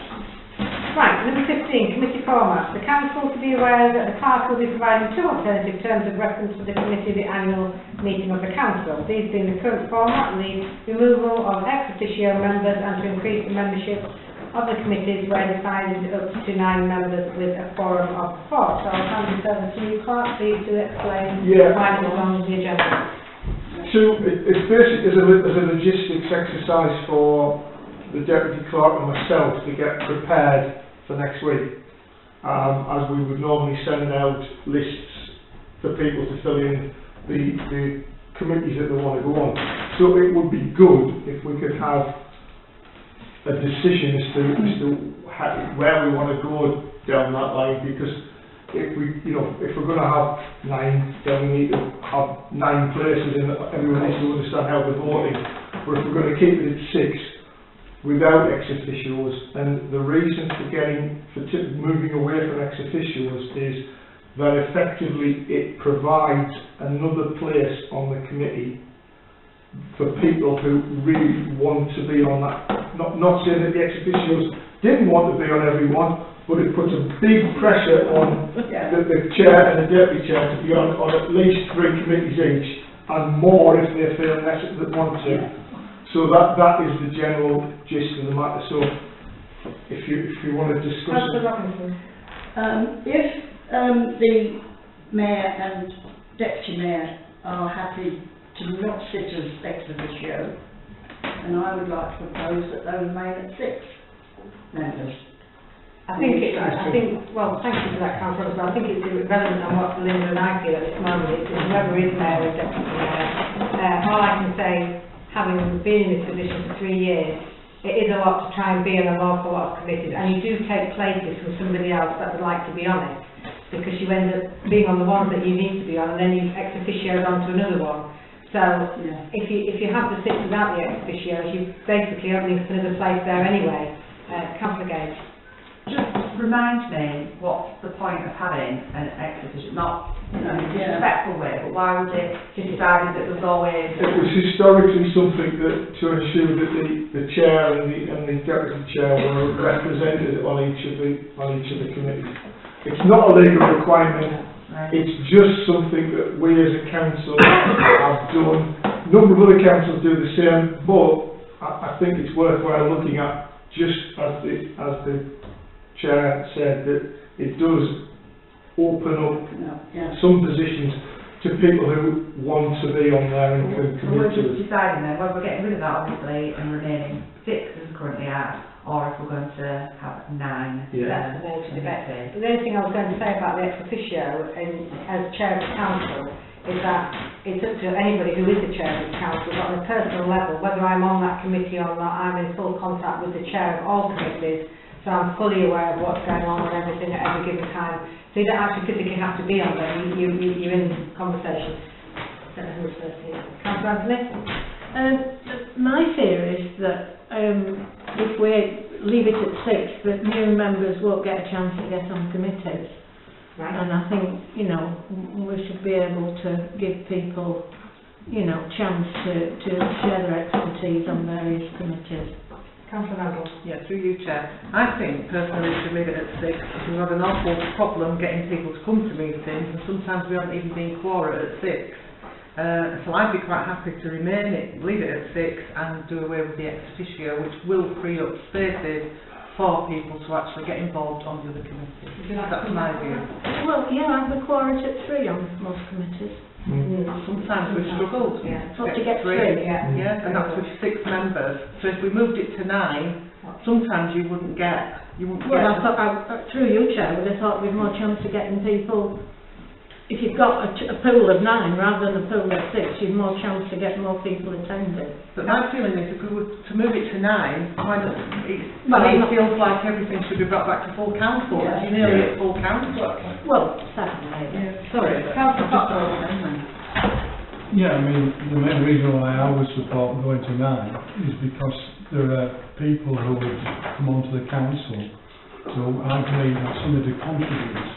Right, number 15, committee format. The council to be aware that the clerk will be providing 2 alternative terms of reference for the committee at the annual meeting of the council. These being the current format, the removal of ex officio members and to increase the membership of the committees where decided up to 9 members with a quorum of 4. So I'll hand this over to you, clerk, please to explain why it was on the agenda. It's basically as a logistics exercise for the deputy clerk and myself to get prepared for next week, as we would normally send out lists for people to fill in the committees that they want to go on. So it would be good if we could have a decision as to where we want to go down that line, because if we're going to have 9, then we need to have 9 places and everyone needs to understand how they're voting. But if we're going to keep it at 6, without ex officios, and the reason for moving away from ex officios is that effectively it provides another place on the committee for people who really want to be on that. Not saying that the ex officios didn't want to be on everyone, but it puts a big pressure on the chair and the deputy chair to be on at least 3 committees each, and more if they feel necessary that want to. So that is the general gist of the matter. So if you want to discuss it. If the mayor and deputy mayor are happy to not sit as ex officio, and I would like to propose that they remain at 6 members. thank you for that, Councillor, but I think it's irrelevant on what Linda and I feel at this moment. It's whoever is mayor and deputy mayor. All I can say, having been in this position for 3 years, it is a lot to try and be on an awful lot of committees, and you do take places from somebody else that would like to be on it, because you end up being on the ones that you need to be on, and then you ex officioed on to another one. So if you have the 6 without the ex officios, you're basically opening another place there anyway. Councillor Gage. Just reminds me what's the point of having an ex officio, not in a disrespectful way, but why was it decided that there was always... It was historically something that to ensure that the chair and the deputy chair were represented on each of the committees. It's not a legal requirement. Right. It's just something that we as a council have done. A number of other councils do the same, but I think it's worthwhile looking at, just as the chair said, that it does open up some positions to people who want to be on there and can commit to it. We're deciding then whether we're getting rid of that obviously and remaining 6 as we currently are, or if we're going to have 9. That's the major debate. The only thing I was going to say about the ex officio as chair of the council is that it's up to anybody who is the chair of the council, but on a personal level, whether I'm on that committee or not, I'm in full contact with the chair of all committees, so I'm fully aware of what's going on and everything at every given time. So you don't actually physically have to be on there, you're in conversation. I don't know who's first here. Councillor Anthony? My fear is that if we leave it at 6, that new members won't get a chance to get on committees. Right. And I think, we should be able to give people, chance to share their expertise on various committees. Councillor Noble. Yeah, through you, Chair. I think personally we should leave it at 6 because we've had an awful problem getting people to come to meetings, and sometimes we haven't even been quorate at 6. So I'd be quite happy to leave it at 6 and do away with the ex officio, which will free up spaces for people to actually get involved under the committee. That's my view. Well, I've been quorate at 3 on most committees. Sometimes we've struggled to get 3. And that's with 6 members. So if we moved it to 9, sometimes you wouldn't get. I thought, through you, Chair, would have thought we'd more chance of getting people. If you've got a pool of 9 rather than a pool of 6, you've more chance to get more people attending. But my feeling is if we were to move it to 9, why not? It feels like everything should be brought back to full council. You're nearly at full council. Well, 7 maybe. Sorry, Councillor Cotterill. Yeah, I mean, the main reason why I would support going to 9 is because there are people who would come onto the council, so I believe that somebody contributes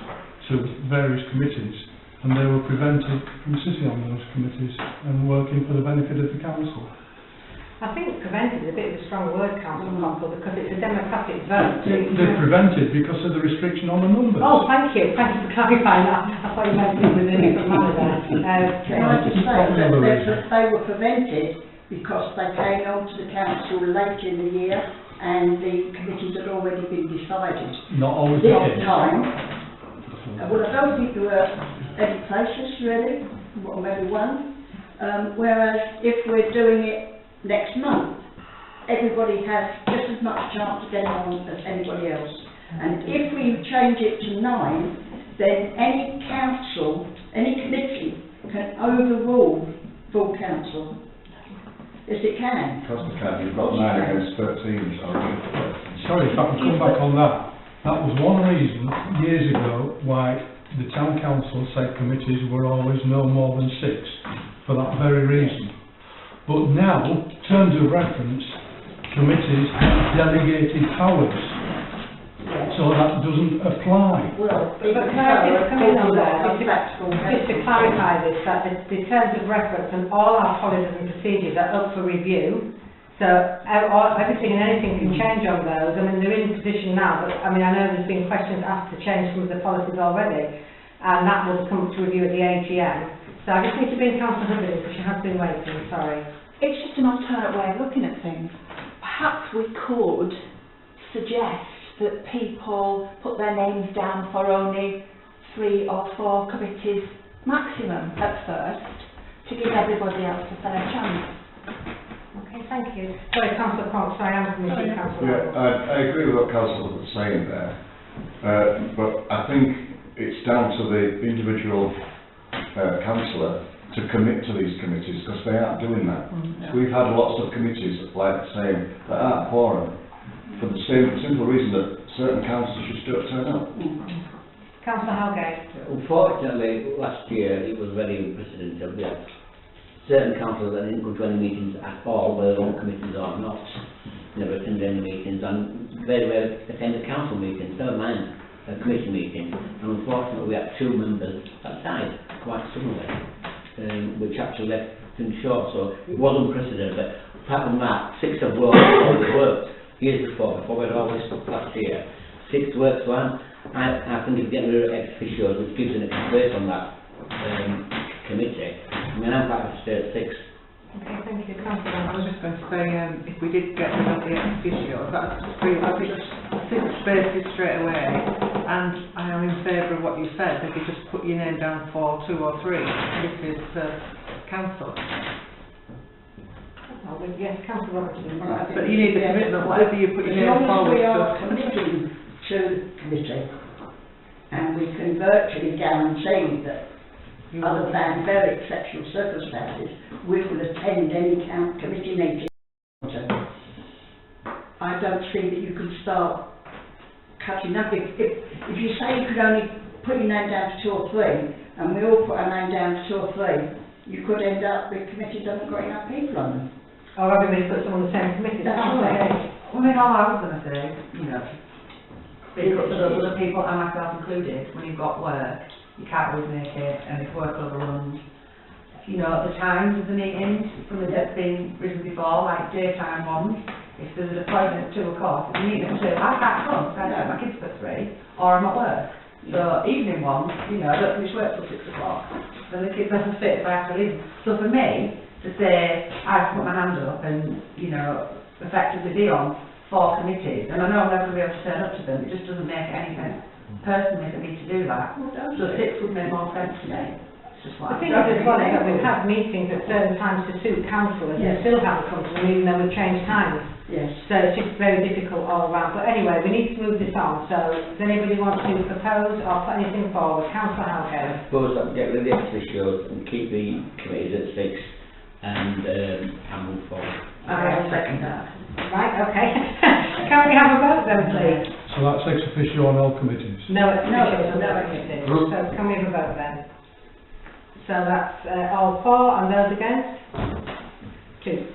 to various committees, and they were prevented from sitting on those committees and working for the benefit of the council. I think prevented is a bit of a strong word, Councillor Cotterill, because it's a democratic vote. They're prevented because of the restriction on the numbers. Oh, thank you for clarifying that. I thought you meant it with a different manner there. Can I just say that they were prevented because they came onto the council late in the year and the committees had already been decided. Not always this the case. time. Well, I don't think there were any places really, or maybe one. Whereas if we're doing it next month, everybody has just as much chance of getting on as anybody else. And if we change it to 9, then any council, any committee can overrule full council. Yes, it can. Councillor Caddy, you've got 9 against 13, Sorry, if I can come back on that. That was one reason, years ago, why the town council said committees were always no more than 6, for that very reason. But now, terms of reference, committees delegated powers. So that doesn't apply. Well, But can I just come in on that, just to clarify this, that the terms of reference and all our policies and procedures are up for review. So everything and anything can change on those. I mean, they're in position now, but I mean, I know there's been questions asked to change some of the policies already, and that will come to review at the AGM. So I just need to bring Councillor Hubbard in because she has been waiting, sorry. It's just an alternate way of looking at things. Perhaps we could suggest that people put their names down for only 3 or 4 committees maximum at first, to give everybody else a fair chance. Okay, thank you. Sorry, Councillor Cox, I am committing Councillor. Yeah, I agree with what Councillor was saying there, but I think it's down to the individual councillor to commit to these committees, because they aren't doing that. We've had lots of committees like saying that aren't quorum, for the simple reason that certain councillors just don't turn up. Councillor Halgate. Unfortunately, last year it was very unprecedented. We had certain councillors that didn't go to any meetings at all, whether their own committees or not, never attended any meetings, and very well attended council meetings, never mind a committee meeting. And unfortunately we had 2 members that died quite suddenly, which actually left things short, so it was unprecedented. But apart from that, 6 have worked years before we had all this stuff last year. 6 works, so I think if you get rid of ex officios, which gives an extra space on that committee, I mean, I'm happy to stay at 6. Okay, thank you. Councillor. I was just going to say, if we did get rid of the ex officios, that's just 6 spaces straight away, and I am in favour of what you said, if you just put your name down for 2 or 3 committees per council. Oh, well, yes, Councillor Robertson. But you need the commitment, whatever you put your name forward we are to. committing to the committee, and we can virtually guarantee that, other than very exceptional circumstances, we will attend any committee meeting. I don't see that you can start cutting up. If you say you could only put your name down to 2 or 3, and we all put our name down to 2 or 3, you could end up with committees that haven't got enough people on them. Or everybody puts them on the same committee. That's right. I mean, all I was going to say, you know, speak up to those other people, and myself included, when you've got work, you can't always make it, and if work overruns, you know, the times of the meetings, some of that's been risen before, like daytime ones, if there's an appointment at 2 o'clock, if you meet at 2, I can't come, because I don't have my kids for 3, or I'm at work. So evening ones, you know, I don't finish work till 6 o'clock, then the kids have to sit if I have to leave. So for me, to say, I put my hand up and, you know, effectively be on 4 committees, and I know I'm never going to be able to turn up to them, it just doesn't make any sense personally for me to do that. So 6 would make more sense to me. It's just The like, thing is as well is that we've had meetings at certain times to suit councillors and still haven't come to them even though we've changed times. Yes. So it's just very difficult all around. But anyway, we need to move this on. So does anybody want to propose or put anything forward? Councillor Halgate. I suppose that we get rid of the ex officios and keep the committees at 6 and move forward. I second that. Right, okay. Can we have a vote then, please? So that's ex officio on all committees. No, it's no committees. So can we have a vote then? So that's all 4 and those against? 2.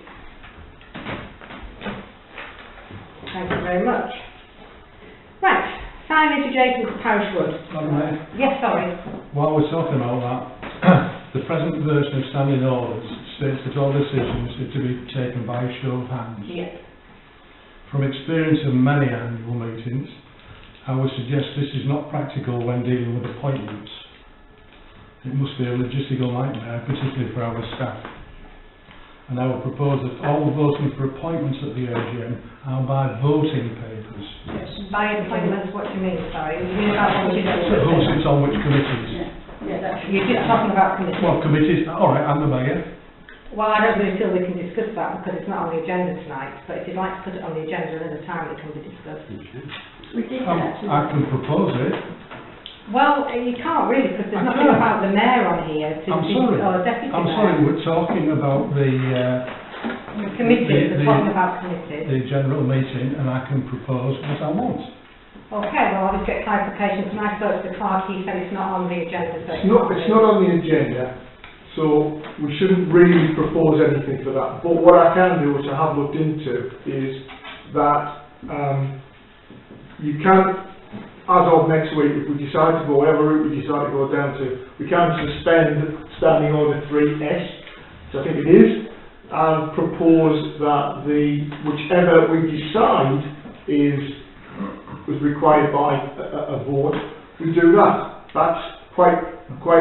Thank you very much. Right, signage adjacent to Parish Wood. Yes, sorry. While we're talking about that, the present version of standing orders states that all decisions are to be taken by a show of hands. Yes. From experience of many annual meetings, I would suggest this is not practical when dealing with appointments. It must be a logistical nightmare, particularly for our staff. And I would propose that all voting for appointments at the AGM are by voting papers. Yes. By appointments, what do you mean, sorry? You mean about Who sits on which committees? You're just talking about committees. Well, committees, alright, I'm the mayor. Well, I don't really feel we can discuss that because it's not on the agenda tonight, but if you'd like to put it on the agenda another time, it can be discussed. We did I can propose it. Well, you can't really, because there's nothing about the mayor on here to I'm sorry. or the deputy I'm mayor. sorry, we're talking about the committees, we're talking about committees. the general meeting, and I can propose what I want. Okay, well, I'll just get clarification. When I spoke to the clerk, he said it's not on the agenda. So It's not on the agenda, So we shouldn't really propose anything for that. But what I can do, which I have looked into, is that you can, as of next week, if we decide to go whatever route we decide to go down to, we can suspend Standing Order 3S, which I think it is, and propose that whichever we decide was required by a vote, we do that. That's quite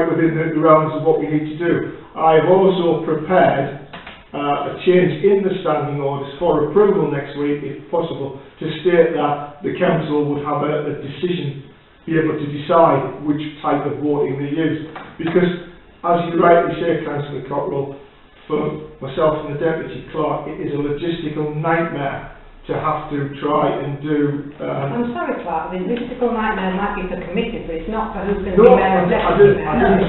within the realms of what we need to do. I've also prepared a change in the standing orders for approval next week, if possible, to state that the council would have a decision, be able to decide which type of voting they use. Because, as you rightly say, Councillor Cockrell, for myself and the Deputy Clerk, it is a logistical nightmare to have to try and do... I'm sorry, Clark, the logistical nightmare might be for committees, but it's not for who's going to be mayor and deputy mayor.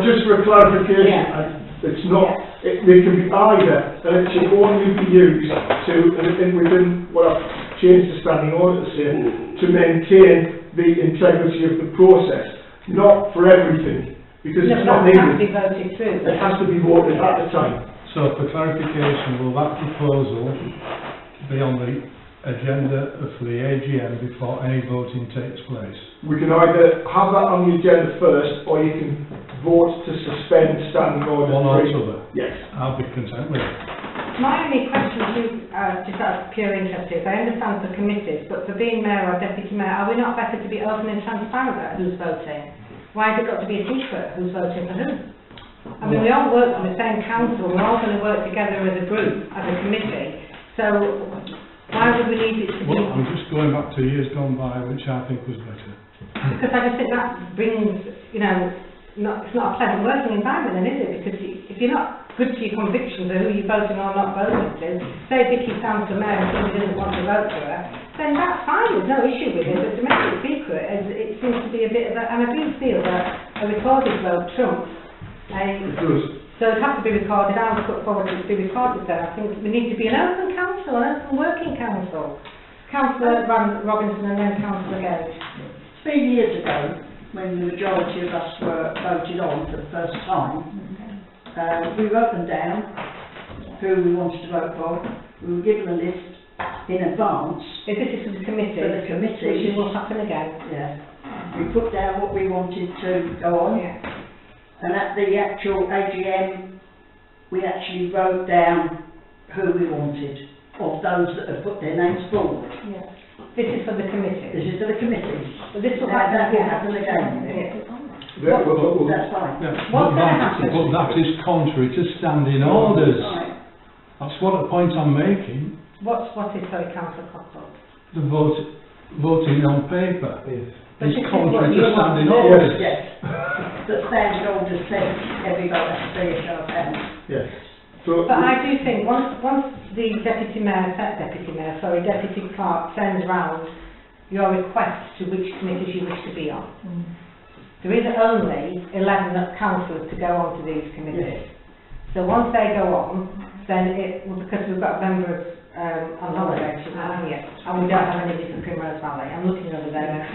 Just for clarification, it's not... They can be either, and it should only be used to, and within what I've changed the standing order to say, to maintain the integrity of the process, not for everything. Because it's not needed. It has to be voted through. It has to be voted at the time. So for clarification, will that proposal be on the agenda for the AGM before any voting takes place? We can either have that on the agenda first, or you can vote to suspend Standing Order 3. One or other? Yes. I'll be content with it. My only question to you, just out of pure interest, is I understand for committees, but for being mayor or deputy mayor, are we not better to be open and transparent about who's voting? Why has it got to be a secret who's voting for who? I mean, we all work on the same council, we're all going to work together as a group, as a committee, so why would we need it to be... Well, I'm just going back to years gone by, which I think was better. Because I just think that brings, it's not a pleasant working environment then, is it? Because if you're not good to your convictions of who you're voting or not voting to, say Vicky stands for mayor and somebody doesn't want to vote for her, then that's fine, there's no issue with it, but to make it secret, it seems to be a bit of a... And I do feel that a recorded vote trumps so it has to be recorded. I would put forward to be recorded then. I think we need to be an open council, an open working council. Councillor Robinson and then Councillor Gage. 3 years ago, when the majority of us were voted on for the first time, we wrote them down, who we wanted to vote for. We were given a list in advance. If this is for the committee, which will happen again. Yeah. We put down what we wanted to go on. Yeah. And at the actual AGM, we actually wrote down who we wanted, of those that had put their names forward. Yeah. This is for the committee. This is for the committees. But this will that happen will happen again. That's fine. Yeah, but that is contrary to standing orders. Right. That's what the point I'm making. What is, sorry, Councillor Cockle? The voting on paper. Yes. Is contrary to standing orders. Yes. But standing orders says every vote has to be a show of hands. Yes. So but I do think once the deputy clerk sends round your request to which committees you wish to be on, there is only 11 councillors to go on to these committees. Yes. So once they go on, then because we've got a member on holiday, she's not here, and we don't have anybody from Primrose Valley. I'm looking over there.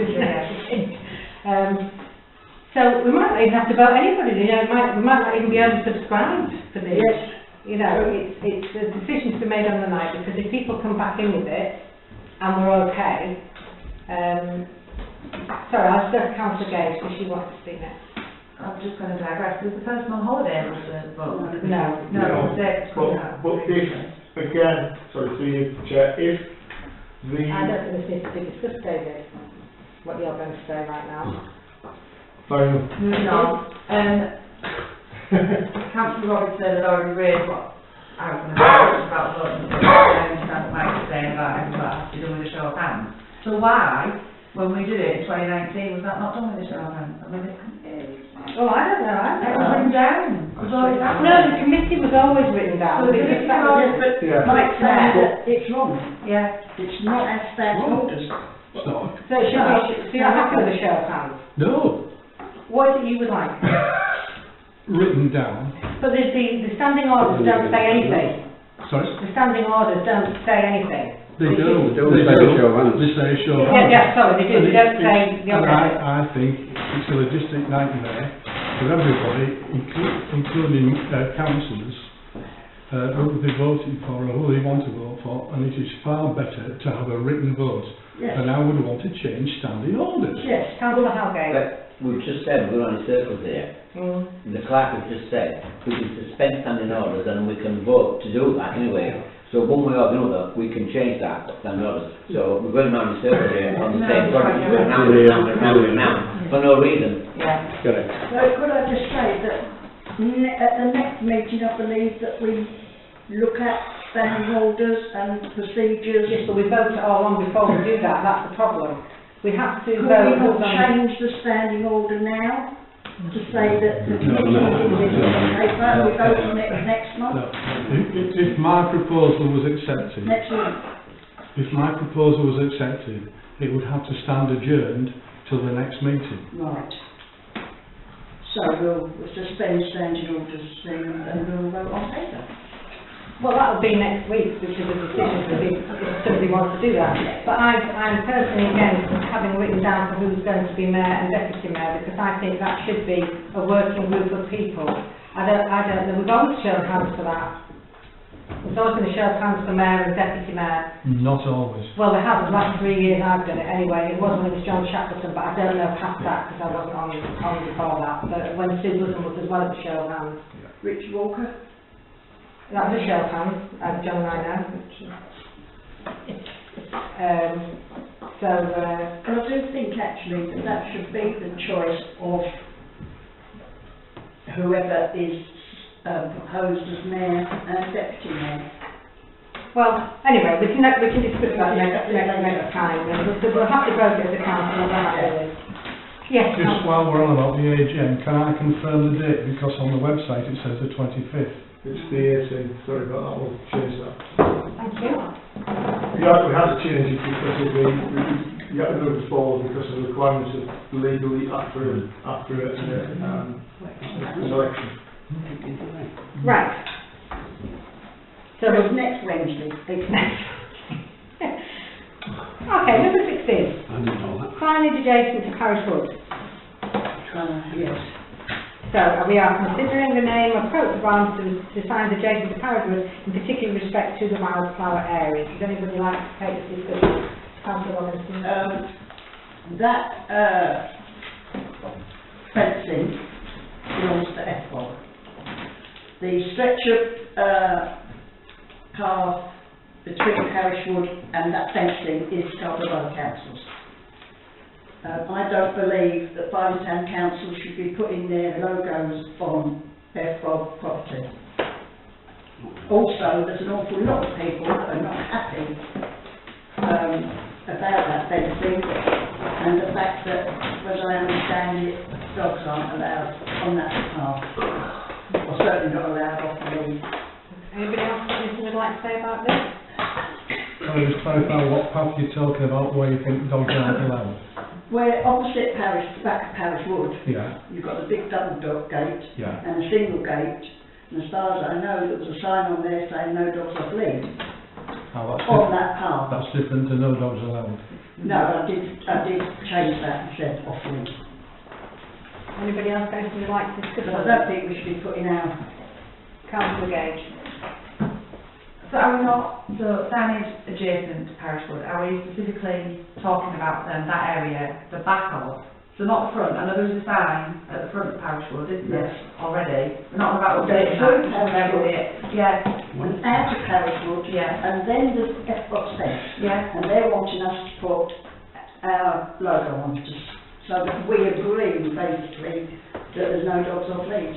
So we might not even have to vote anybody. We might not even be oversubscribed for this. Yes. It's a decision to be made on the night, because if people come back in with it and we're okay. Sorry, I'll just Councillor Gage because she wants to speak next. I'm just going to digress. Was the person on holiday was the vote? No. But if, again, sorry to you, Chair, if the... I don't think this needs to be discussed, David, what you're going to say right now. Fine. Moving on. Councillor Robinson had already raised what I was going to say about voting. I understand what Mike was saying about everyone has to be done with a show of hands. So why, when we did it in 2019, was that not done with a show of hands? I mean, well, I don't know. It was written down. No, the committee was always written down. So the committee was always, but Mike said it's wrong. Yeah. It's not as standing orders. So you're happy with a show of hands? No. What is it you would like? Written down. But the standing orders don't say anything. Sorry? The standing orders don't say anything. They do. They say show of hands. They say show of hands. Yeah, sorry, they do. They don't say the other. I think it's a logistic nightmare for everybody, including councillors, who they voted for or who they want to vote for, and it is far better to have a written vote Yes. than I would want to change standing orders. Yes. Councillor Halgate. But we've just said we're going in circles here. The clerk has just said we can suspend standing orders and we can vote to do that anyway. So one way or another, we can change that standing orders. So we're going round in circles here on the same project now, for no reason. Yeah. Correct. So could I just say that at the next meeting, I believe that we look at standing orders and procedures. Yes, but we vote it all on before we do that, that's the problem. We have to Could we vote not on... change the standing order now to say that the committee is in this paper, we vote on it next month? No. If my proposal was accepted, Next week. if my proposal was accepted, it would have to stand adjourned till the next meeting. Right. So we'll suspend standing orders then and we'll vote on paper. Well, that'll be next week, which is a decision to be, if somebody wants to do that. But I'm personally against having written down for who's going to be mayor and deputy mayor, because I think that should be a working group of people. I don't know, we've always shown hands for that. We've always going to show hands for mayor and deputy mayor. Not always. Well, they have, the last 3 years I've done it anyway. It was when it was John Shackleton, but I don't know past that, because I wasn't on before that. But when Sue Wilson was as well, it was show hands. Rich Walker? That was a show of hands, John and I know. And I do think actually that that should be the choice of whoever is proposed as mayor and deputy mayor. Well, anyway, we can discuss that next time. We'll have to vote it as a council on that. Yes. Just while we're on about the AGM, can I confirm the date? Because on the website it says the 25th. It's the 18th, sorry about that, we'll change that. Thank you. We had to change it because of you had to move it forward because of the requirements of legally after an election. Right. So it's next Wednesday. It's next. Okay, number 16. I didn't know that. Signage adjacent to Parish Wood. Yes. So we are considering the name approach brands to signs adjacent to Parish Wood, in particular respect to the wildflower area. Does anybody like to take this discussion? Councillor Robinson. That fencing belongs to FBOG. The stretch of path between Parish Wood and that fencing is Scarborough Borough Council's. I don't believe that Farnham Town Council should be putting their logos on FBOG property. Also, there's an awful lot of people that are not happy about that fencing and the fact that, as I understand it, dogs aren't allowed on that path, or certainly not allowed off the lead. Anybody else got anything they'd like to say about this? Can I just clarify what path you're talking about where you think dogs aren't allowed? Where opposite Parish, back of Parish Wood, Yeah, you've got the big double dog gate yeah. and a single gate, and as far as I know, there was a sign on there saying no dogs off lead Oh, on that path. that's different to no dogs allowed. No, I did change that and said off lead. Anybody else got anything they'd like to discuss? Because I don't think we should be putting our Councillor Gage. So are we not, so signage adjacent to Parish Wood, are we specifically talking about then that area, the back of, so not the front? I know there's a sign at the front of Parish Wood, isn't there, already? We're not about updating that, just remember it. Yeah. and out of Parish Wood, Yeah. and then there's FBOG fence, Yeah. and they're wanting us to put our logo on it, so that we agree basically that there's no dogs off lead.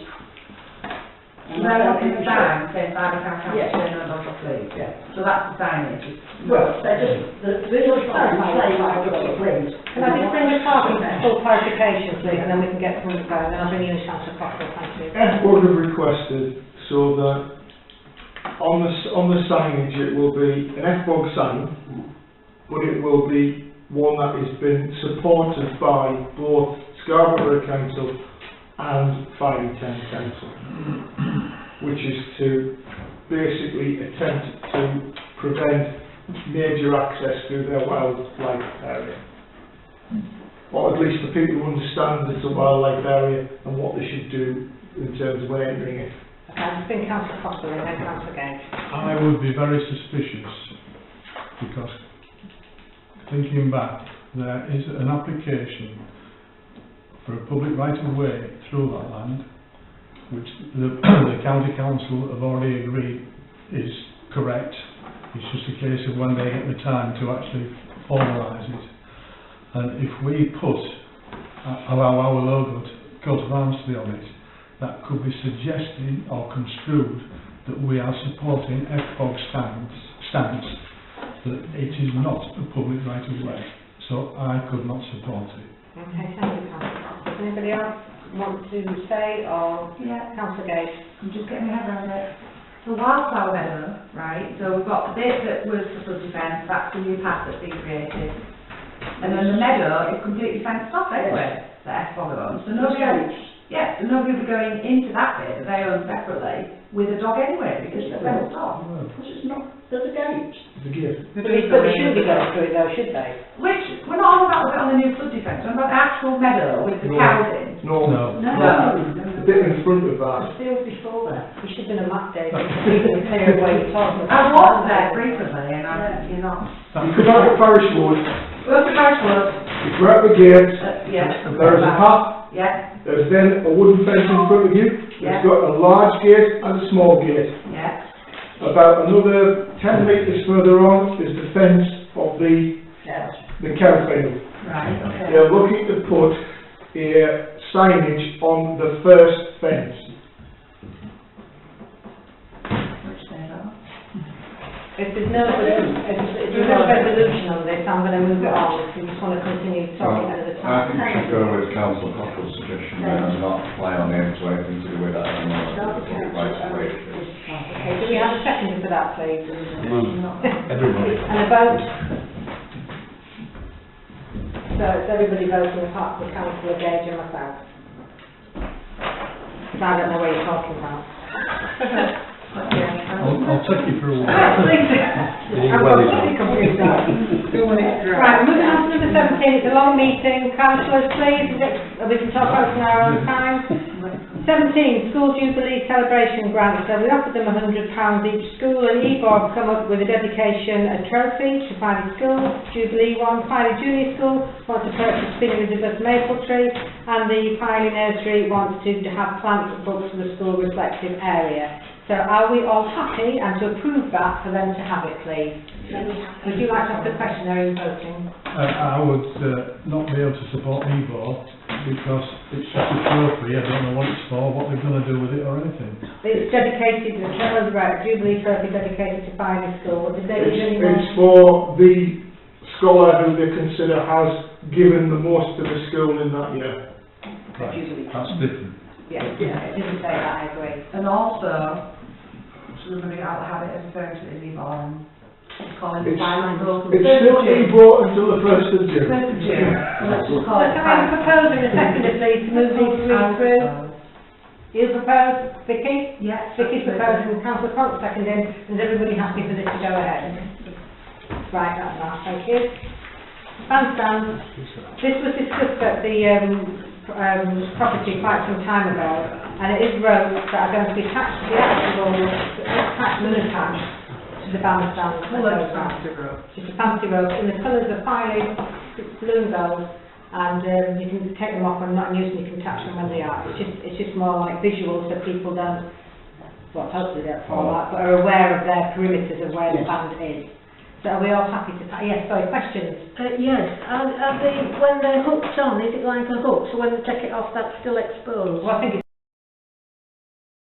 And they're wanting the sign saying Farnham Town Council, Yeah. no dogs off lead. Yeah. So that's the signage. Well, they're just, the little sign saying no dogs off lead. Can I just bring the parking full clarification, please, and then we can get from the phone, and I'll bring you in Councillor Cockle, thank you. FBOG have requested so that on the signage it will be an FBOG sign, but it will be one that has been supported by both Scarborough Council and Farnham Town Council, which is to basically attempt to prevent major access through their wildlife area. or at least the people who understand it's a wildlife area and what they should do in terms of when entering it. Okay, I think Councillor Costa and then Councillor Gage. I would be very suspicious because, thinking back, there is an application for a public right of way through that land, which the county council have already agreed is correct. It's just a case of when they get the time to actually formalise it. And if we allow our logo, coat of arms to be on it, that could be suggesting or construed that we are supporting FPOG stance that it is not a public right of way. So I could not support it. Okay, thank you, Councillor Costa. Does anybody else want to say, or Councillor Gage? I'm just getting my head around it. The wildflower meadow, right, so we've got the bit that was for flood defence, that's the new path that's been created. And then the meadow is completely fenced off anyway, that FPOG owns. So nobody will be going into that bit that they own separately with a dog anyway, because it's fenced off. Because it's not, there's a gate. The gift. But they shouldn't be going through it though, should they? Which, we're not on about the bit on the new flood defence, we're about the actual meadow with the cows in. No. The bit in front of that. The field before there. You should have done a map, David, so you can clear away you're talking I about. was there frequently and you're not. You come out of Parish Wood, Go to Ashwood. you go out the gate, Yeah. there is a path, Yeah, there's then a wooden fence in front of you. Yeah. It's got a large gate and a small gate. yeah. About another 10 metres further on is the fence of the cow field. Right, okay. They're looking to put a signage on the first fence. Which they are. If there's no resolution on this, I'm going to move it on, if you just want to continue talking another I time. think we should go with Councillor Cockrell's suggestion and not play on him to anything to do with that anymore. Right away. Okay, do we have a second for that, please? Everybody. And a vote? So it's everybody voting apart from Councillor Gage and myself. So I don't know what you're talking about. I'll take you through. I'm completely confused now. Right, moving on to number 17, it's a long meeting. Councillors, please, we can talk about it in our own time. 17, School Jubilee Celebration Grant. So we offered them £100 each school, and EBOR have come up with a dedication, a trophy to Filey School, Jubilee one. Filey Junior School wants to purchase Spinning Elizabeth maple tree, and the Filey Nursery wants to have plant books for the school respective area. So are we all happy and to approve that for them to have it, please? Would you like to ask a question, or are you voting? I would not be able to support EBOR because it's just a trophy. I don't know what it's for, what they're going to do with it or anything. It's dedicated, the Jubilee Trophy dedicated to Filey School. Did they give any more? It's for the scholar who they consider has given the most to the school in that year. Right, that's different. Yeah, it didn't say that, I agree. And also, should we really out the habit of referring to it as EBOR and calling it Filey School? It's still EBOR until the 1st of June. 1st of June. Let's just call it Can I propose in a second, please, to move these three through? You propose, Vicky? Yeah. Vicky's proposing, Councillor Cront seconding, is everybody happy for this to go ahead? Right, that's that, thank you. Bandstand, this was discussed at the property quite some time ago, and it is roads that are going to be attached to the actual, attached and unattached to the bandstand. It's a fancy road in the colours of Filey, blue and gold, and you can take them off when not in use and you can attach them when they are. It's just more like visual so people don't, well hopefully don't fall out, but are aware of their perimeters of where the band is. So are we all happy to, yes, sorry, questions? Yes, are they, when they're hooked on, is it like a hook, so when they take it off that's still exposed? Well, I think it's